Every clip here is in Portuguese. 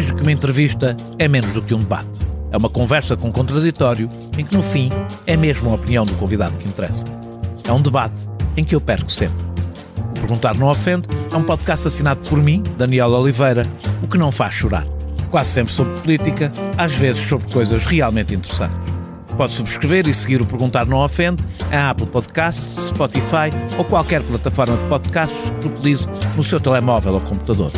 Mais do que uma entrevista, é menos do que um debate. É uma conversa com contraditório, em que no fim é mesmo a opinião do convidado que interessa. É um debate em que eu perco sempre. O Perguntar Não Ofende é um podcast assinado por mim, Daniel Oliveira, o que não faz chorar. Quase sempre sobre política, às vezes sobre coisas realmente interessantes. Pode subscrever e seguir o Perguntar Não Ofende em Apple Podcasts, Spotify ou qualquer plataforma de podcasts que utilize no seu telemóvel ou computador.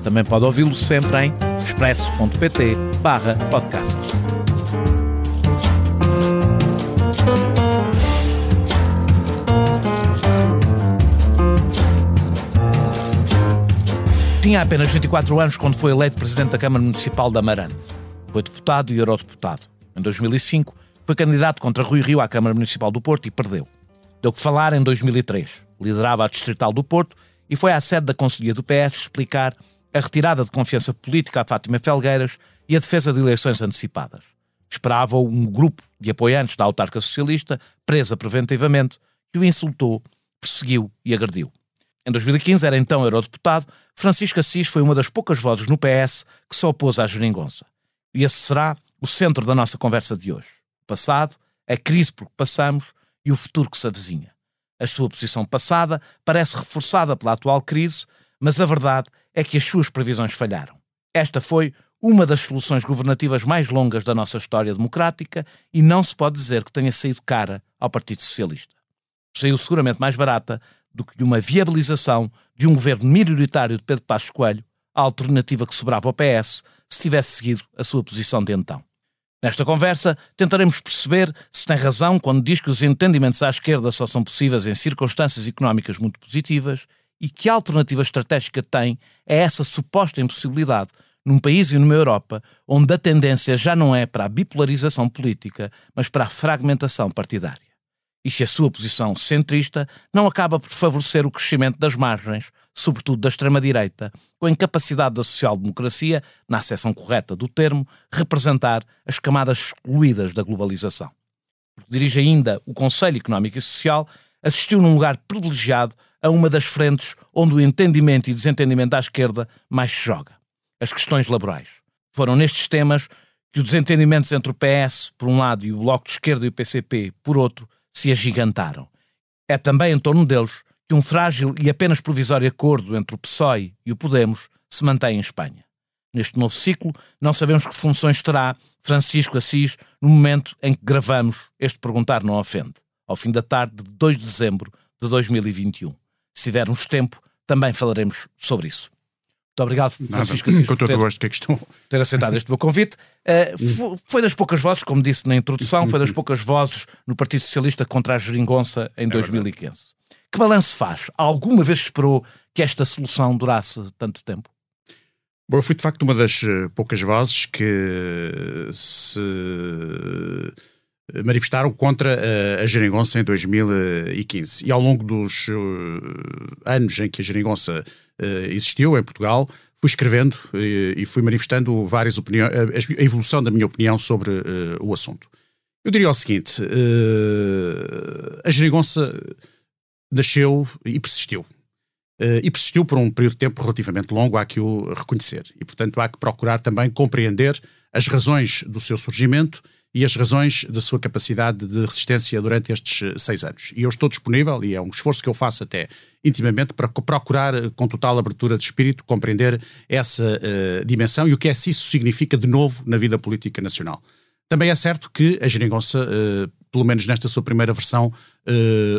Também pode ouvi-lo sempre em expresso.pt/podcasts. Tinha apenas 24 anos quando foi eleito presidente da Câmara Municipal de Amarante. Foi deputado e eurodeputado. Em 2005, foi candidato contra Rui Rio à Câmara Municipal do Porto e perdeu. Deu que falar em 2003. Liderava a Distrital do Porto e foi à sede da Conselhia do PS explicar a retirada de confiança política a Fátima Felgueiras e a defesa de eleições antecipadas. Esperava um grupo de apoiantes da autarca socialista, presa preventivamente, que o insultou, perseguiu e agrediu. Em 2015, era então eurodeputado, Francisco Assis foi uma das poucas vozes no PS que se opôs à geringonça. E esse será o centro da nossa conversa de hoje. O passado, a crise por que passamos e o futuro que se avizinha. A sua posição passada parece reforçada pela atual crise, mas a verdade é que as suas previsões falharam. Esta foi uma das soluções governativas mais longas da nossa história democrática e não se pode dizer que tenha saído cara ao Partido Socialista. Saiu seguramente mais barata do que uma viabilização de um governo minoritário de Pedro Passos Coelho, a alternativa que sobrava ao PS se tivesse seguido a sua posição de então. Nesta conversa, tentaremos perceber se tem razão quando diz que os entendimentos à esquerda só são possíveis em circunstâncias económicas muito positivas e que alternativa estratégica tem a essa suposta impossibilidade num país e numa Europa onde a tendência já não é para a bipolarização política, mas para a fragmentação partidária. E se a sua posição centrista não acaba por favorecer o crescimento das margens, sobretudo da extrema-direita, com a incapacidade da social-democracia, na acessão correta do termo, representar as camadas excluídas da globalização. Porque dirige ainda o Conselho Económico e Social, assistiu num lugar privilegiado a uma das frentes onde o entendimento e desentendimento à esquerda mais se joga: as questões laborais. Foram nestes temas que os desentendimentos entre o PS, por um lado, e o Bloco de Esquerda e o PCP, por outro, se agigantaram. É também em torno deles que um frágil e apenas provisório acordo entre o PSOE e o Podemos se mantém em Espanha. Neste novo ciclo, não sabemos que funções terá Francisco Assis no momento em que gravamos este Perguntar Não Ofende, ao fim da tarde de 2 de dezembro de 2021. Se tivermos tempo, também falaremos sobre isso. Muito obrigado, Francisco Assis, por ter aceitado este meu convite. Foi das poucas vozes, como disse na introdução, foi das poucas vozes no Partido Socialista contra a geringonça em 2015. Que balanço faz? Alguma vez esperou que esta solução durasse tanto tempo? Bom, eu fui de facto uma das poucas vozes que se manifestaram contra a geringonça em 2015. E ao longo dos anos em que a geringonça existiu em Portugal, fui escrevendo e fui manifestando várias opiniões, a evolução da minha opinião sobre o assunto. Eu diria o seguinte: a geringonça nasceu e persistiu. E persistiu por um período de tempo relativamente longo, há que o reconhecer. E, portanto, há que procurar também compreender as razões do seu surgimento e as razões da sua capacidade de resistência durante estes 6 anos. E eu estou disponível, e é um esforço que eu faço até intimamente, para procurar, com total abertura de espírito, compreender essa dimensão e o que é que isso significa de novo na vida política nacional. Também é certo que a geringonça, pelo menos nesta sua primeira versão,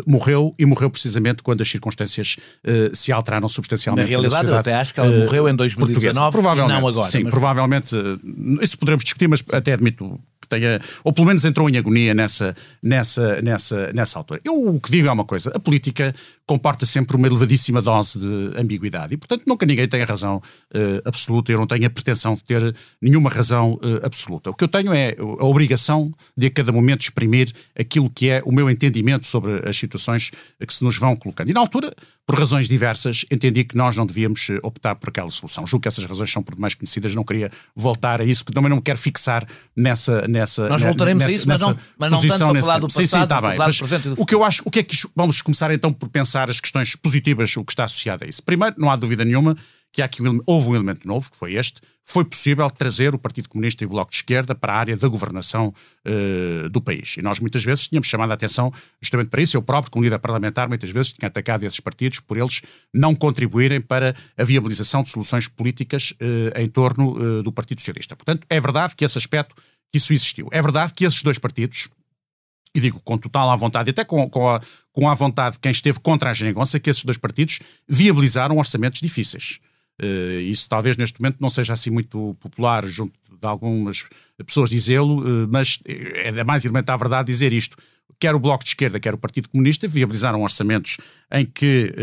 morreu, e morreu precisamente quando as circunstâncias se alteraram substancialmente. Na realidade, eu até acho que ela morreu em 2019 e não agora. Sim, provavelmente, isso poderemos discutir, mas até admito que tenha, ou pelo menos entrou em agonia nessa altura. Eu o que digo é uma coisa: a política comporta sempre uma elevadíssima dose de ambiguidade e, portanto, nunca ninguém tem a razão absoluta. Eu não tenho a pretensão de ter nenhuma razão absoluta. O que eu tenho é a obrigação de a cada momento exprimir aquilo que é o meu entendimento sobre as situações que se nos vão colocando. E na altura, por razões diversas, entendi que nós não devíamos optar por aquela solução. Julgo que essas razões são por demais conhecidas, não queria voltar a isso, que também não me quero fixar nessa Nós voltaremos a isso, mas não tanto para falar do passado, sim, está bem. Falar do presente e do futuro. O que eu acho, o que é que vamos começar então por pensar as questões positivas, o que está associado a isso. Primeiro, não há dúvida nenhuma que houve um elemento novo, que foi este, foi possível trazer o Partido Comunista e o Bloco de Esquerda para a área da governação do país. E nós muitas vezes tínhamos chamado a atenção justamente para isso. Eu próprio, como líder parlamentar, muitas vezes tinha atacado esses partidos por eles não contribuírem para a viabilização de soluções políticas em torno do Partido Socialista. Portanto, é verdade que esse aspecto, que isso existiu. É verdade que esses dois partidos, e digo com total à vontade, e até com a vontade de quem esteve contra a geringonça, que esses dois partidos viabilizaram orçamentos difíceis. Isso talvez neste momento não seja assim muito popular junto de algumas pessoas dizê-lo, mas é mais elementar a verdade dizer isto. Quer o Bloco de Esquerda, quer o Partido Comunista viabilizaram orçamentos em que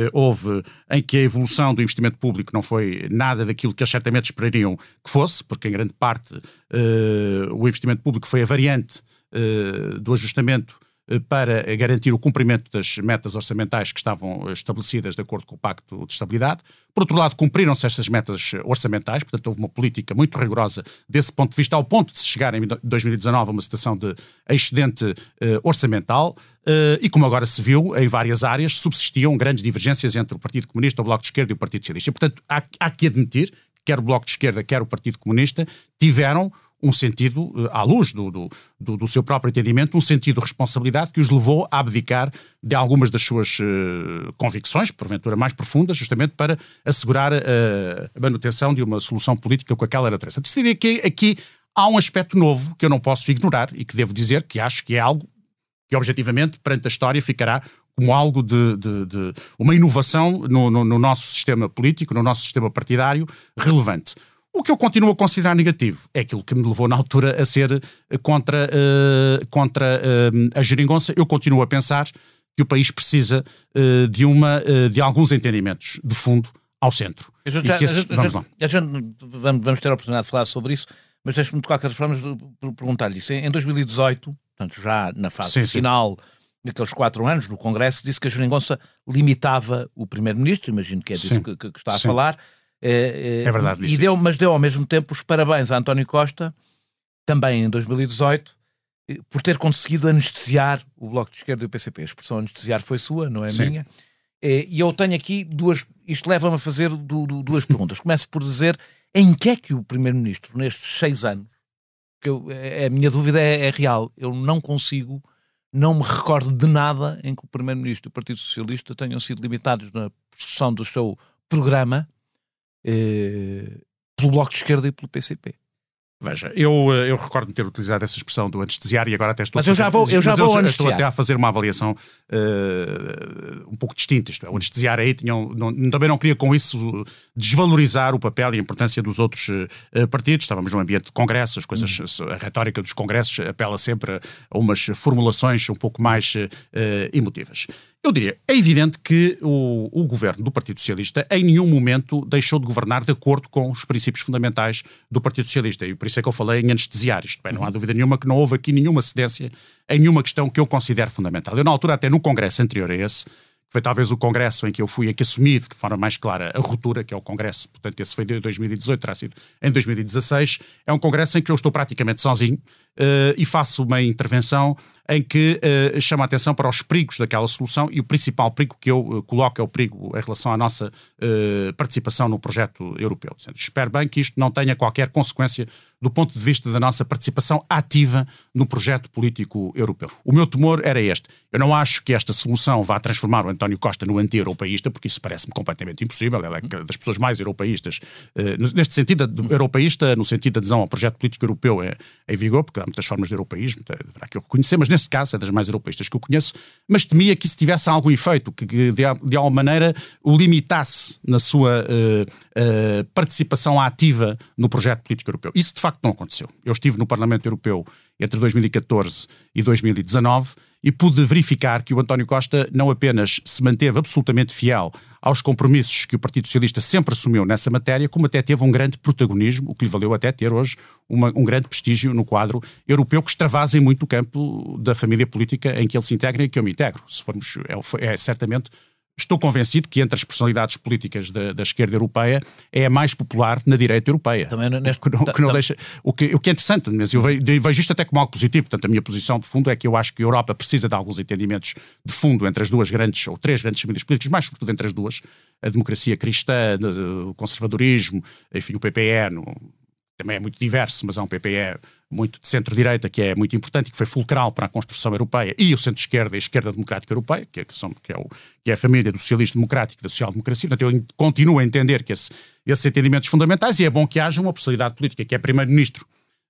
a evolução do investimento público não foi nada daquilo que eles certamente esperariam que fosse, porque em grande parte o investimento público foi a variante do ajustamento para garantir o cumprimento das metas orçamentais que estavam estabelecidas de acordo com o Pacto de Estabilidade. Por outro lado, cumpriram-se estas metas orçamentais, portanto houve uma política muito rigorosa desse ponto de vista, ao ponto de se chegar em 2019 a uma situação de excedente orçamental, e como agora se viu, em várias áreas subsistiam grandes divergências entre o Partido Comunista, o Bloco de Esquerda e o Partido Socialista. E, portanto, há que admitir que quer o Bloco de Esquerda, quer o Partido Comunista tiveram um sentido, à luz do seu próprio entendimento, um sentido de responsabilidade que os levou a abdicar de algumas das suas convicções, porventura mais profundas, justamente para assegurar a manutenção de uma solução política com aquela natureza. Diria que aqui há um aspecto novo que eu não posso ignorar e que devo dizer que acho que é algo que objetivamente perante a história ficará como algo de uma inovação no nosso sistema político, no nosso sistema partidário relevante. O que eu continuo a considerar negativo é aquilo que me levou na altura a ser contra a geringonça. Eu continuo a pensar que o país precisa de alguns entendimentos de fundo ao centro. Vamos ter a oportunidade de falar sobre isso, mas deixe-me de qualquer forma perguntar-lhe isso. Em 2018, portanto já na fase final daqueles 4 anos, no Congresso, disse que a geringonça limitava o Primeiro-Ministro, imagino que é disso que está a falar. É verdade, mas deu ao mesmo tempo os parabéns a António Costa, também em 2018, por ter conseguido anestesiar o Bloco de Esquerda e o PCP. A expressão anestesiar foi sua, não é minha. E eu tenho aqui isto leva-me a fazer duas perguntas. Começo por dizer em que é que o Primeiro-Ministro, nestes 6 anos, que a minha dúvida é real, eu não me recordo de nada em que o Primeiro-Ministro e o Partido Socialista tenham sido limitados na produção do seu programa pelo Bloco de Esquerda e pelo PCP. Veja, eu recordo-me ter utilizado essa expressão do anestesiar e agora até estou estou até a fazer uma avaliação um pouco distinta. Isto é, o anestesiar aí também não queria com isso desvalorizar o papel e a importância dos outros partidos. Estávamos num ambiente de congressos, a retórica dos congressos apela sempre a umas formulações um pouco mais emotivas. Eu diria, é evidente que o governo do Partido Socialista em nenhum momento deixou de governar de acordo com os princípios fundamentais do Partido Socialista, e por isso é que eu falei em anestesiar isto. Bem, não há dúvida nenhuma que não houve aqui nenhuma cedência em nenhuma questão que eu considero fundamental. Eu, na altura, até no congresso anterior a esse, que foi talvez o congresso em que eu fui, em que assumi de forma mais clara a ruptura, que é o congresso, portanto esse foi de 2018, terá sido em 2016, é um congresso em que eu estou praticamente sozinho e faço uma intervenção em que chamo a atenção para os perigos daquela solução, e o principal perigo que eu coloco é o perigo em relação à nossa participação no projeto europeu. Portanto, espero bem que isto não tenha qualquer consequência do ponto de vista da nossa participação ativa no projeto político europeu. O meu temor era este. Eu não acho que esta solução vá transformar o António Costa no anti-europeísta, porque isso parece-me completamente impossível. Ele é das pessoas mais europeístas, neste sentido, europeísta, no sentido de adesão ao projeto político europeu em vigor, porque há muitas formas de europeísmo, haverá que eu reconhecer, mas nesse caso é das mais europeístas que eu conheço, mas temia que isso tivesse algum efeito, que de alguma maneira o limitasse na sua participação ativa no projeto político europeu. Isso de facto não aconteceu. Eu estive no Parlamento Europeu entre 2014 e 2019 e pude verificar que o António Costa não apenas se manteve absolutamente fiel aos compromissos que o Partido Socialista sempre assumiu nessa matéria, como até teve um grande protagonismo, o que lhe valeu até ter hoje um grande prestígio no quadro europeu, que extravasa em muito o campo da família política em que ele se integra e que eu me integro. Se formos, certamente... Estou convencido que entre as personalidades políticas da esquerda europeia é a mais popular na direita europeia. Também o que é interessante, mas eu vejo isto até como algo positivo. Portanto, a minha posição de fundo é que eu acho que a Europa precisa de alguns entendimentos de fundo entre as duas grandes, ou 3 grandes famílias políticas, mais sobretudo entre as duas, a democracia cristã, o conservadorismo, enfim, o PPE também é muito diverso, mas há um PPE muito de centro-direita, que é muito importante e que foi fulcral para a construção europeia, e o centro-esquerda e a esquerda democrática europeia, que é a família do socialismo democrático e da social-democracia. Portanto, eu continuo a entender que esses entendimentos fundamentais, e é bom que haja uma personalidade política que é primeiro-ministro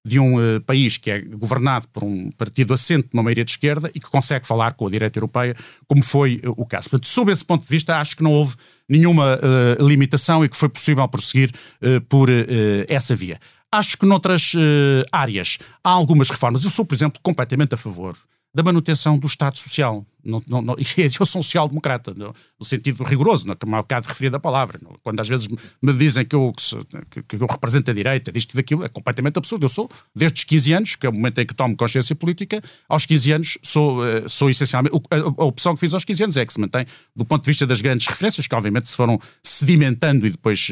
de um país que é governado por um partido assente numa maioria de esquerda e que consegue falar com a direita europeia, como foi o caso. Portanto, sob esse ponto de vista, acho que não houve nenhuma limitação e que foi possível prosseguir por essa via. Acho que noutras áreas há algumas reformas. Eu sou, por exemplo, completamente a favor da manutenção do Estado Social. Eu sou um social-democrata, no sentido rigoroso, como há bocado referi da palavra. Quando às vezes me dizem que eu represento a direita, disto e daquilo, é completamente absurdo. Eu sou, desde os 15 anos, que é o momento em que tomo consciência política, aos 15 anos sou essencialmente... A opção que fiz aos 15 anos é que se mantém, do ponto de vista das grandes referências, que obviamente se foram sedimentando e depois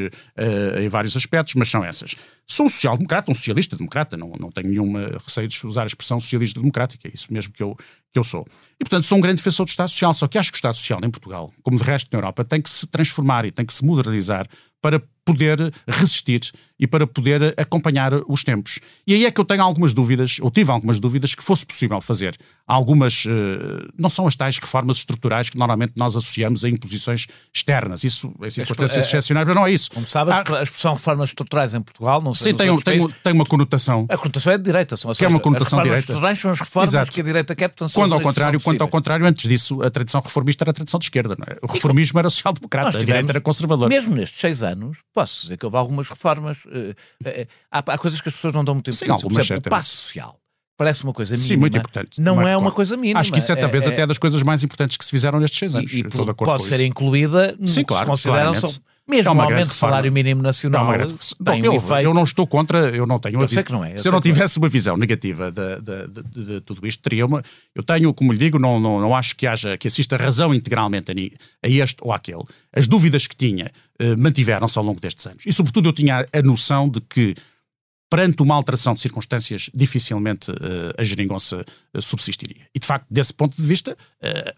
em vários aspectos, mas são essas. Sou um social-democrata, um socialista-democrata, não tenho nenhum receio de usar a expressão socialista-democrática, é isso mesmo que eu sou. E, portanto, sou um grande defensor do Estado Social, só que acho que o Estado Social em Portugal, como de resto na Europa, tem que se transformar e tem que se modernizar para poder resistir e para poder acompanhar os tempos. E aí é que eu tenho algumas dúvidas, ou tive algumas dúvidas, que fosse possível fazer algumas, não são as tais reformas estruturais que normalmente nós associamos a imposições externas. Isso é circunstâncias excepcionais, mas não é isso. Como sabes, a expressão reformas estruturais em Portugal, não sei. Sim, tem uma conotação. A conotação é de direita, que é uma conotação de direita. As reformas estruturais são as reformas. Exato. Que a direita quer, portanto, quanto ao contrário, antes disso, a tradição reformista era a tradição de esquerda, não é? O reformismo era social-democrata, a direita era conservadora. Mesmo nestes 6 anos, posso dizer que houve algumas reformas. Há coisas que as pessoas não dão muito tempo. Por exemplo, o passo social. Parece uma coisa mínima. Sim, muito importante. Não é uma coisa mínima. Acho que isso é talvez até das coisas mais importantes que se fizeram nestes 6 anos. E pode ser incluída no que se consideram... Mesmo o aumento do salário mínimo nacional tem um efeito. Eu não estou contra, eu não tenho... Eu sei que não é. Se eu não tivesse uma visão negativa de tudo isto, teria uma... Eu tenho, como lhe digo, não acho que assista razão integralmente a este ou àquele. As dúvidas que tinha mantiveram-se ao longo destes anos. E, sobretudo, eu tinha a noção de que, perante uma alteração de circunstâncias, dificilmente a geringonça subsistiria. E, de facto, desse ponto de vista,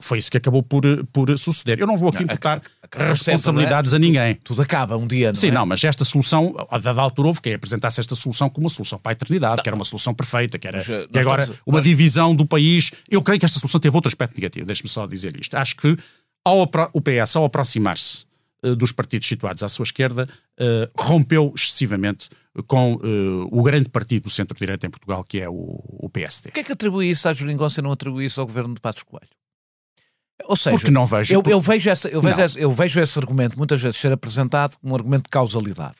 foi isso que acabou por suceder. Eu não vou aqui imputar responsabilidades a ninguém. Tudo acaba um dia, não Sim, é? não, mas esta solução, a dada altura houve quem apresentasse esta solução como uma solução para a eternidade, que era uma solução perfeita, que agora uma divisão do país. Eu creio que esta solução teve outro aspecto negativo, deixe-me só dizer isto. Acho que o PS, ao aproximar-se dos partidos situados à sua esquerda, rompeu excessivamente com o grande partido do centro-direita em Portugal, que é o PSD. O que é que atribui isso à geringonça e não atribui isso ao governo de Passos Coelho? Ou seja, porque não vejo... Eu vejo esse argumento muitas vezes ser apresentado como um argumento de causalidade.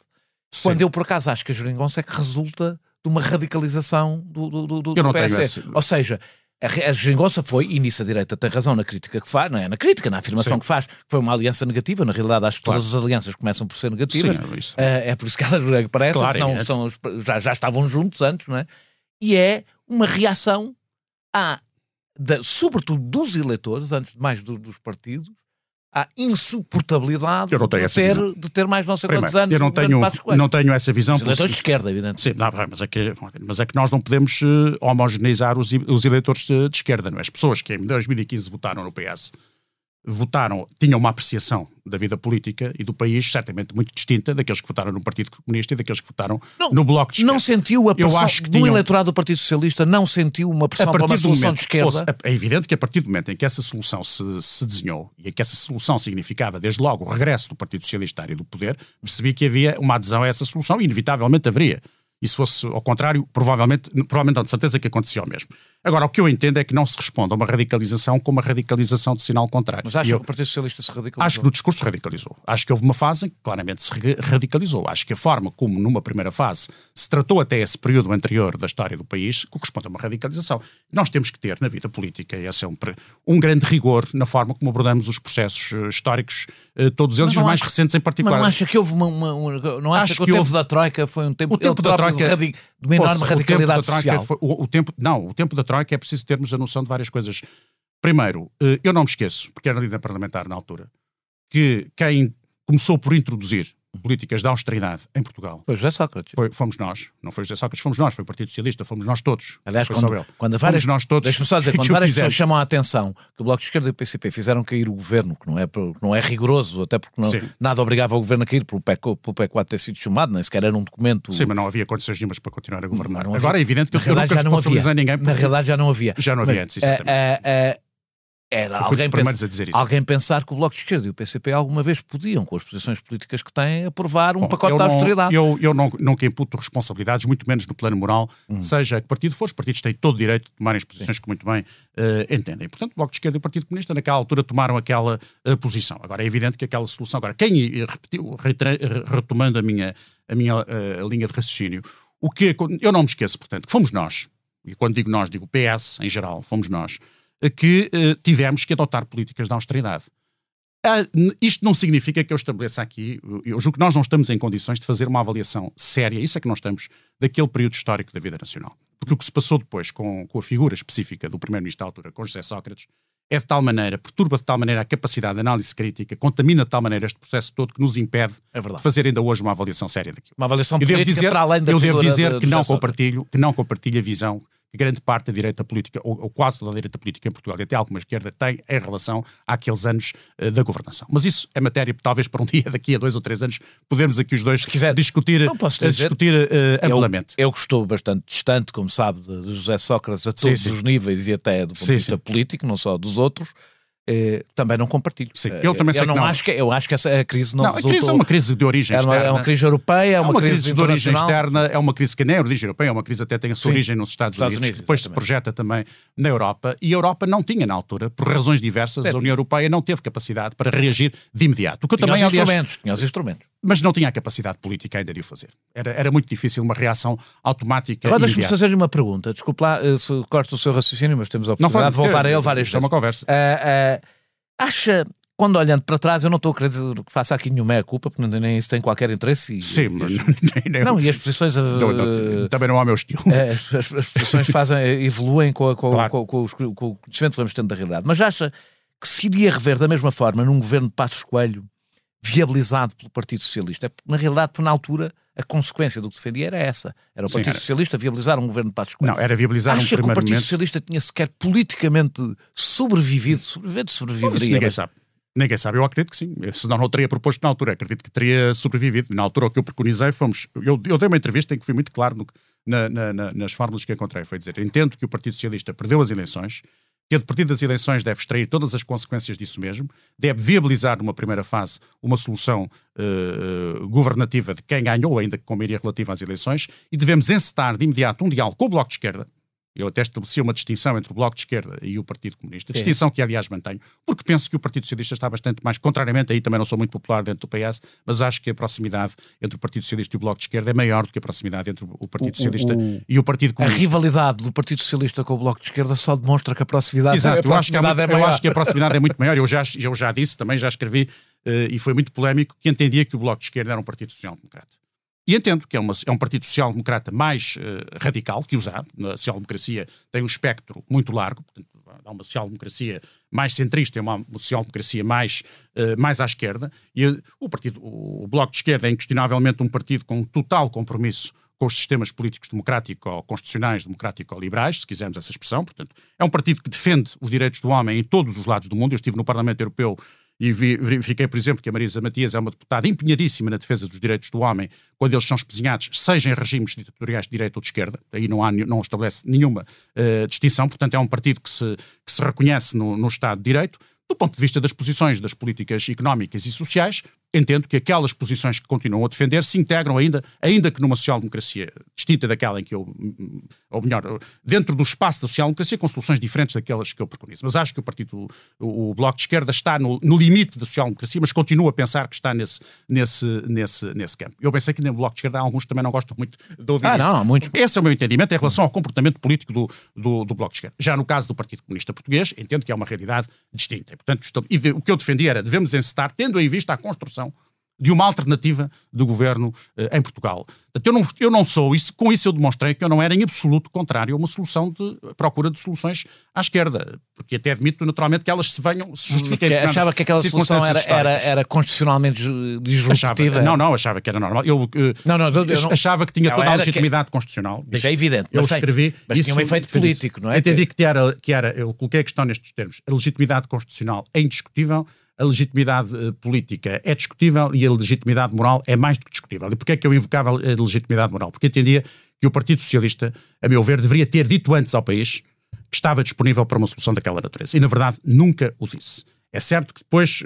Sim. Quando eu, por acaso, acho que a geringonça é que resulta de uma radicalização do PS. Ou seja, a geringonça foi, e nisso a direita tem razão na crítica que faz, não é na crítica, na afirmação Sim. que faz, que foi uma aliança negativa. Na realidade, acho que todas as alianças começam por ser negativas. Sim, é por isso que elas parecem, senão já estavam juntos antes, não é? E é uma reação sobretudo dos eleitores, antes de mais dos partidos, à insuportabilidade de ter mais não sei quantos anos. Eu não tenho essa visão. Os eleitores de esquerda, evidente. Sim, mas é que nós não podemos homogeneizar os eleitores de esquerda, não é? As pessoas que em 2015 votaram no PS tinham uma apreciação da vida política e do país certamente muito distinta daqueles que votaram no Partido Comunista e daqueles que votaram no Bloco de Esquerda. Não sentiu a pressão do eleitorado do Partido Socialista, não sentiu uma pressão para uma solução de esquerda? É evidente que a partir do momento em que essa solução se desenhou e em que essa solução significava desde logo o regresso do Partido Socialista à área do poder, percebi que havia uma adesão a essa solução e inevitavelmente haveria. E se fosse ao contrário, provavelmente não, de certeza que acontecia o mesmo. Agora, o que eu entendo é que não se responde a uma radicalização com uma radicalização de sinal contrário. Mas acha que o Partido Socialista se radicalizou? Acho que no discurso radicalizou. Acho que houve uma fase em que claramente se radicalizou. Acho que a forma como, numa primeira fase, se tratou até esse período anterior da história do país, corresponde a uma radicalização. Nós temos que ter na vida política, e esse é um grande rigor na forma como abordamos os processos históricos, todos eles, e os mais recentes em particular. Mas não acha que houve não acha que o tempo da Troika foi um tempo... O tempo da Troika... de uma enorme radicalidade social. O tempo da Troika é preciso termos a noção de várias coisas. Primeiro, eu não me esqueço, porque era líder parlamentar na altura, que quem começou por introduzir políticas de austeridade em Portugal. Foi José Sócrates. Fomos nós, não foi José Sócrates, fomos nós, foi o Partido Socialista, fomos nós todos. Aliás, quando várias, nós todos, deixa-me só dizer, quando várias pessoas chamam a atenção que o Bloco de Esquerda e o PCP fizeram cair o governo, que não é rigoroso, até porque nada obrigava o governo a cair pelo PEC4 ter sido chamado, nem sequer era um documento... Sim, mas não havia condições nenhumas para continuar a governar. Agora é evidente que eu nunca responsabilizei ninguém. Na realidade já não havia. Já não havia antes, exatamente. Era alguém pensar que o Bloco de Esquerda e o PCP alguma vez podiam, com as posições políticas que têm, aprovar um pacote de austeridade. Eu nunca imputo responsabilidades, muito menos no plano moral, seja que partido for. Os partidos têm todo o direito de tomarem as posições que muito bem entendem. Portanto, o Bloco de Esquerda e o Partido Comunista naquela altura tomaram aquela posição. Agora é evidente que aquela solução... Agora, retomando a minha linha de raciocínio, eu não me esqueço, portanto, que fomos nós, e quando digo nós, digo o PS em geral, fomos nós, que tivemos que adotar políticas de austeridade. Isto não significa que eu estabeleça aqui, eu julgo que nós não estamos em condições de fazer uma avaliação séria, isso é que nós estamos, daquele período histórico da vida nacional. Porque o que se passou depois com a figura específica do Primeiro-Ministro da altura, com José Sócrates, é de tal maneira, perturba de tal maneira a capacidade de análise crítica, contamina de tal maneira este processo todo que nos impede de fazer ainda hoje uma avaliação séria daquilo. Uma avaliação política para além da figura. Eu devo dizer que não compartilho a visão que grande parte da direita política, ou quase toda a direita política em Portugal, e até alguma esquerda, tem em relação àqueles anos da governação. Mas isso é matéria, talvez para um dia, daqui a 2 ou 3 anos, podemos aqui os dois discutir amplamente. Eu estou bastante distante, como sabe, de José Sócrates a todos os níveis e até do ponto de vista político, não só dos outros. Também não compartilho. Sim, eu também sei que não. Eu acho que a crise não resultou... A crise é uma crise de origem externa. É uma crise europeia, é uma crise de origem externa, é uma crise que nem é origem europeia, é uma crise até tem a sua origem nos Estados Unidos, que depois se projeta também na Europa, e a Europa não tinha na altura, por razões diversas, a União Europeia não teve capacidade para reagir de imediato. Tinha os instrumentos. Mas não tinha a capacidade política ainda de o fazer. Era muito difícil uma reação automática. Agora deixa-me fazer-lhe uma pergunta. Desculpe lá se corto o seu raciocínio, mas temos a oportunidade de voltar a ele várias vezes. É uma conversa. Acha, quando olhando para trás, eu não estou a querer dizer que faça aqui nenhuma meia-culpa, porque nem isso tem qualquer interesse. Sim, mas... Não, e as posições... também não é o meu estilo. As posições evoluem com o conhecimento que vamos tendo da realidade. Mas acha que se iria rever da mesma forma num governo de Passos Coelho, viabilizado pelo Partido Socialista? Na realidade, na altura, a consequência do que defendia era essa. Era o Partido Socialista viabilizar um governo de Passos Coelho. Não, era viabilizar um primeiro momento... Acha que o Partido Socialista tinha sequer politicamente sobrevivido? Sobreviveria? Ninguém sabe. Eu acredito que sim. Senão não teria proposto na altura. Acredito que teria sobrevivido. Na altura o que eu preconizei fomos... Eu dei uma entrevista em que fui muito claro nas fórmulas que encontrei. Foi dizer, entendo que o Partido Socialista perdeu as eleições, tendo perdido as eleições deve extrair todas as consequências disso mesmo, deve viabilizar numa primeira fase uma solução governativa de quem ganhou, ainda que com maioria relativa às eleições, e devemos encetar de imediato um diálogo com o Bloco de Esquerda. Eu até estabeleci uma distinção entre o Bloco de Esquerda e o Partido Comunista, distinção que aliás mantenho, porque penso que o Partido Socialista está bastante mais, contrariamente, aí também não sou muito popular dentro do PS, mas acho que a proximidade entre o Partido Socialista e o Bloco de Esquerda é maior do que a proximidade entre o Partido Socialista e o Partido Comunista. A rivalidade do Partido Socialista com o Bloco de Esquerda só demonstra que a proximidade, Exato, eu acho que a proximidade é muito maior. Eu já disse, também já escrevi, e foi muito polémico, que entendia que o Bloco de Esquerda era um partido social-democrata. E entendo que é um partido social-democrata mais radical que usar. A social-democracia tem um espectro muito largo, portanto, há uma social-democracia mais centrista, é uma social-democracia mais à esquerda. E o Bloco de Esquerda é inquestionavelmente um partido com total compromisso com os sistemas políticos constitucionais, democrático-liberais, se quisermos essa expressão. Portanto, é um partido que defende os direitos do homem em todos os lados do mundo. Eu estive no Parlamento Europeu e verifiquei, por exemplo, que a Marisa Matias é uma deputada empenhadíssima na defesa dos direitos do homem quando eles são espezinhados, seja em regimes ditatoriais de direita ou de esquerda. Aí não estabelece nenhuma distinção. Portanto, é um partido que se reconhece no Estado de Direito. Do ponto de vista das posições das políticas económicas e sociais, entendo que aquelas posições que continuam a defender se integram ainda que numa social-democracia distinta daquela em que ou melhor, dentro do espaço da social-democracia, com soluções diferentes daquelas que eu preconizo. Mas acho que o Bloco de Esquerda está no limite da social-democracia, mas continua a pensar que está nesse campo. Eu pensei que no Bloco de Esquerda alguns também não gostam muito de ouvir isso. Não, muito. Esse é o meu entendimento em relação ao comportamento político do Bloco de Esquerda. Já no caso do Partido Comunista Português, entendo que é uma realidade distinta. Portanto, o que eu defendia era devemos encetar, tendo em vista a construção de uma alternativa de governo em Portugal. Portanto, eu não sou, com isso eu demonstrei que eu não era em absoluto contrário a uma solução de procura de soluções à esquerda, porque até admito naturalmente que elas se justifiquem. Achava que aquela solução era constitucionalmente disruptiva? Achava que era normal. Eu achava que tinha toda a legitimidade constitucional. Isso é evidente. Eu escrevi. Mas tinha um efeito político, não é? Entendi que era, eu coloquei a questão nestes termos, a legitimidade constitucional é indiscutível, a legitimidade política é discutível e a legitimidade moral é mais do que discutível. E porquê é que eu invocava a legitimidade moral? Porque entendia que o Partido Socialista, a meu ver, deveria ter dito antes ao país que estava disponível para uma solução daquela natureza. E, na verdade, nunca o disse. É certo que depois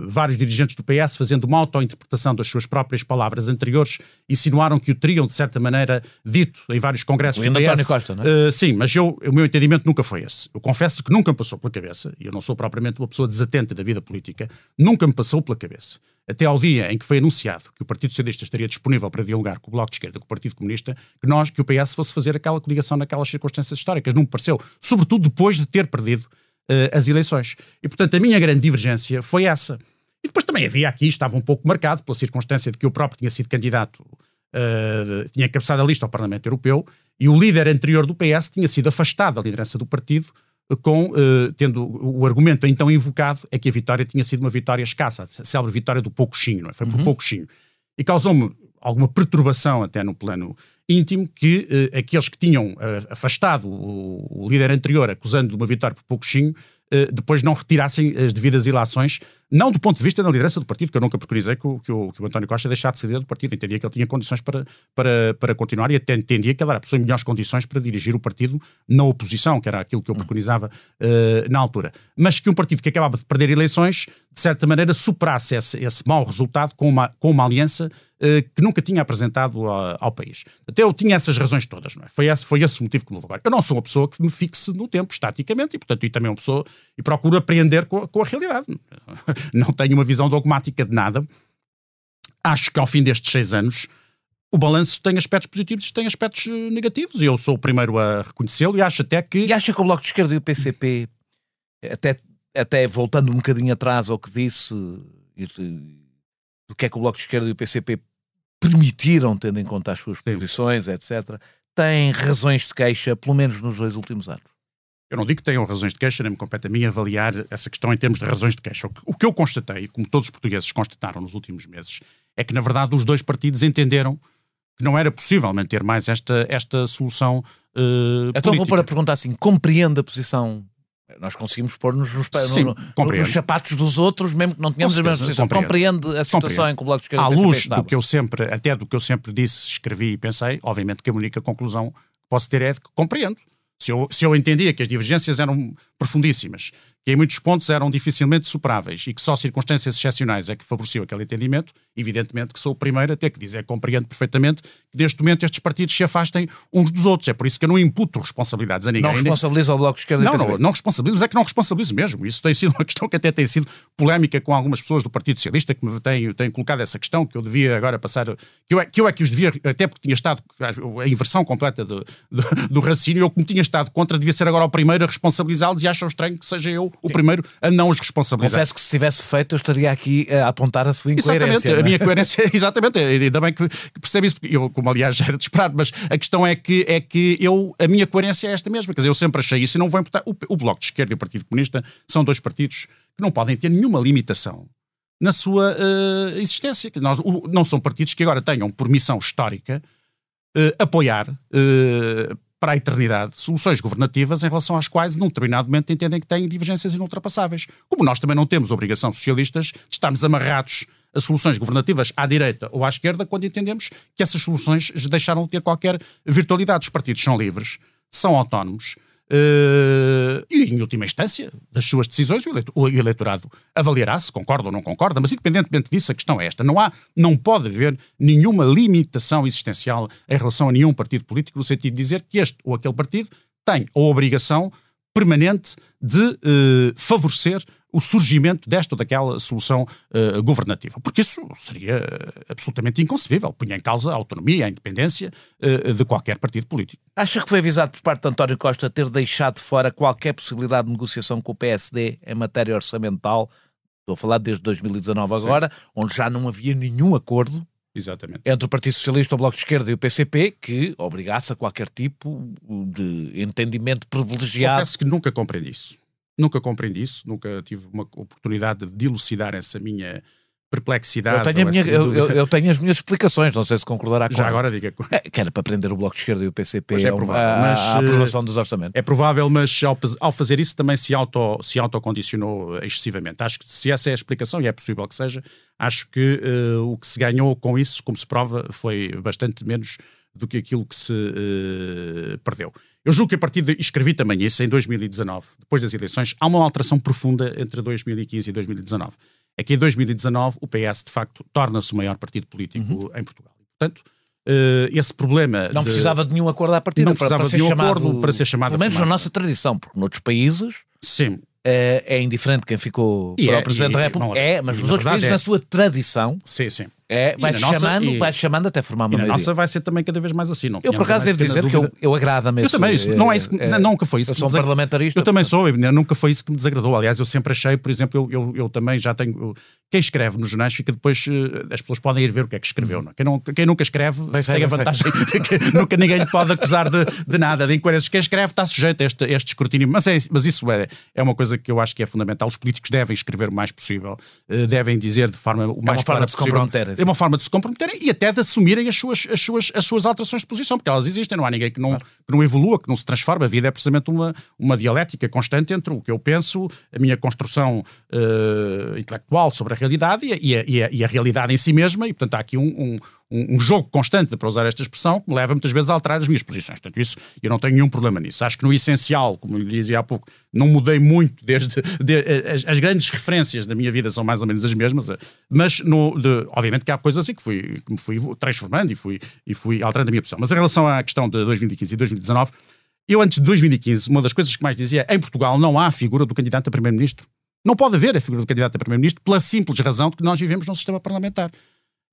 vários dirigentes do PS, fazendo uma auto-interpretação das suas próprias palavras anteriores, insinuaram que o teriam, de certa maneira, dito em vários congressos do PS. António Costa, não é? Sim, mas o meu entendimento nunca foi esse. Eu confesso que nunca me passou pela cabeça, e eu não sou propriamente uma pessoa desatenta da vida política, nunca me passou pela cabeça, até ao dia em que foi anunciado que o Partido Socialista estaria disponível para dialogar com o Bloco de Esquerda, com o Partido Comunista, que o PS fosse fazer aquela coligação naquelas circunstâncias históricas. Não me pareceu, sobretudo depois de ter perdido as eleições. E, portanto, a minha grande divergência foi essa. E depois também estava um pouco marcado pela circunstância de que eu próprio tinha sido candidato, tinha encabeçado a lista ao Parlamento Europeu, e o líder anterior do PS tinha sido afastado da liderança do partido, tendo o argumento então invocado é que a vitória tinha sido uma vitória escassa, a célebre vitória do poucochinho, não é? Foi por poucochinho. E causou-me alguma perturbação até no plano íntimo que aqueles que tinham afastado o líder anterior, acusando de uma vitória por poucochinho, depois não retirassem as devidas ilações, não do ponto de vista da liderança do partido, que eu nunca preconizei que o António Costa deixasse de ser líder do partido. Entendia que ele tinha condições para continuar e até entendia que ele era a pessoa em melhores condições para dirigir o partido na oposição, que era aquilo que eu preconizava na altura. Mas que um partido que acabava de perder eleições, de certa maneira, superasse esse mau resultado com uma aliança que nunca tinha apresentado ao país. Até eu tinha essas razões todas, não é? Foi esse o motivo que me levou agora. Eu não sou uma pessoa que me fixe no tempo, estaticamente, e portanto, também uma pessoa, e procuro aprender com a realidade. Não tenho uma visão dogmática de nada. Acho que ao fim destes 6 anos, o balanço tem aspectos positivos e tem aspectos negativos, e eu sou o primeiro a reconhecê-lo, e acho até que... E acha que o Bloco de Esquerda e o PCP, até voltando um bocadinho atrás ao que disse, do que é que o Bloco de Esquerda e o PCP permitiram, tendo em conta as suas posições, etc., têm razões de queixa, pelo menos nos 2 últimos anos? Eu não digo que tenham razões de queixa, nem me compete a mim avaliar essa questão em termos de razões de queixa. O que eu constatei, como todos os portugueses constataram nos últimos meses, é que, na verdade, os 2 partidos entenderam que não era possível manter mais esta solução política. Então vou para perguntar assim, compreende a posição... Nós conseguimos pôr-nos nos sapatos dos outros, mesmo que não tenhamos a mesma posição. Compreende a situação em que o Bloco de Esquerda à luz do que eu sempre disse, escrevi e pensei, obviamente que a única conclusão que posso ter é de que compreendo. Se eu entendia que as divergências eram profundíssimas, que em muitos pontos eram dificilmente superáveis e que só circunstâncias excepcionais é que favoreciam aquele entendimento, evidentemente que sou o primeiro a ter que dizer, compreendo perfeitamente que neste momento estes partidos se afastem uns dos outros. É por isso que eu não imputo responsabilidades a ninguém. Não responsabiliza o Bloco de Esquerda? Não responsabilizo, mas é que não responsabilizo mesmo. Isso tem sido uma questão que até tem sido polémica com algumas pessoas do Partido Socialista que me têm colocado essa questão, que eu devia agora passar, que eu é que os devia, até porque tinha estado a inversão completa do raciocínio, eu como tinha estado contra, devia ser agora o primeiro a responsabilizá-los e acham estranho que seja eu o primeiro a não os responsabilizar. Confesso que se tivesse feito eu estaria aqui a apontar a sua incoerência. Exatamente, a minha coerência, exatamente, ainda bem que percebe isso, eu, como aliás já era de esperar, mas a questão é que a minha coerência é esta mesma, quer dizer, eu sempre achei isso e não vou imputar. O Bloco de Esquerda e o Partido Comunista são 2 partidos que não podem ter nenhuma limitação na sua existência. Não são partidos que agora tenham por missão histórica apoiar para a eternidade soluções governativas em relação às quais, num determinado momento, entendem que têm divergências inultrapassáveis. Como nós também não temos obrigação socialistas de estarmos amarrados a soluções governativas à direita ou à esquerda quando entendemos que essas soluções deixaram de ter qualquer virtualidade. Os partidos são livres, são autónomos e, em última instância, das suas decisões, o eleitorado avaliará se concorda ou não concorda, mas independentemente disso, a questão é esta. Não pode haver nenhuma limitação existencial em relação a nenhum partido político, no sentido de dizer que este ou aquele partido tem a obrigação permanente de favorecer o surgimento desta ou daquela solução governativa. Porque isso seria absolutamente inconcebível. Punha em causa a autonomia, a independência de qualquer partido político. Acha que foi avisado por parte de António Costa ter deixado de fora qualquer possibilidade de negociação com o PSD em matéria orçamental Estou a falar desde 2019 agora, onde já não havia nenhum acordo entre o Partido Socialista, o Bloco de Esquerda e o PCP que obrigasse a qualquer tipo de entendimento privilegiado. Confesso que nunca compreendi isso. Nunca tive uma oportunidade de dilucidar essa minha perplexidade. Eu tenho as minhas explicações, não sei se concordará com já agora diga. Que era para prender o Bloco de Esquerda e o PCP a aprovação dos orçamentos. É provável, mas ao fazer isso também se autocondicionou excessivamente. Acho que se essa é a explicação, e é possível que seja, acho que o que se ganhou com isso, como se prova, foi bastante menos do que aquilo que se perdeu. Eu julgo que a partir de... Escrevi também isso em 2019, depois das eleições, há uma alteração profunda entre 2015 e 2019. É que em 2019 o PS, de facto, torna-se o maior partido político em Portugal. Portanto, esse problema... Não precisava de nenhum acordo à partida. Não precisava de nenhum acordo para ser chamado... Pelo menos na nossa tradição, porque noutros países... Sim. É indiferente quem ficou para o Presidente da República. Mas nos outros países, na sua tradição... Sim. Vai-se chamando até formar uma maioria. A nossa vai ser também cada vez mais assim. Não eu, por acaso, devo dizer que eu agrada-me. Eu também, nunca foi isso. Eu sou um parlamentarista. Eu também sou, nunca foi isso que me desagradou. Aliás, eu sempre achei, por exemplo, eu também já tenho... Quem escreve nos jornais fica depois... As pessoas podem ir ver o que é que escreveu. Não? Quem nunca escreve tem a vantagem que nunca ninguém lhe pode acusar de nada, de incoerências. Quem escreve está sujeito a este escrutínio. Mas isso é uma coisa que eu acho que é fundamental. Os políticos devem escrever o mais possível, devem dizer de forma o mais clara possível. É uma forma de se comprometerem e até de assumirem as suas alterações de posição, porque elas existem, não há ninguém que não evolua, que não se transforma. A vida é precisamente uma dialética constante entre o que eu penso, a minha construção intelectual sobre a realidade e a realidade em si mesma, e portanto há aqui um jogo constante, para usar esta expressão, que me leva muitas vezes a alterar as minhas posições. Portanto, isso, eu não tenho nenhum problema nisso. Acho que no essencial, como lhe dizia há pouco, não mudei muito as grandes referências da minha vida são mais ou menos as mesmas, mas obviamente que há coisas assim que me fui transformando e fui alterando a minha posição. Mas em relação à questão de 2015 e 2019, eu antes de 2015, uma das coisas que mais dizia, em Portugal não há a figura do candidato a primeiro-ministro. Não pode haver a figura do candidato a primeiro-ministro pela simples razão de que nós vivemos num sistema parlamentar.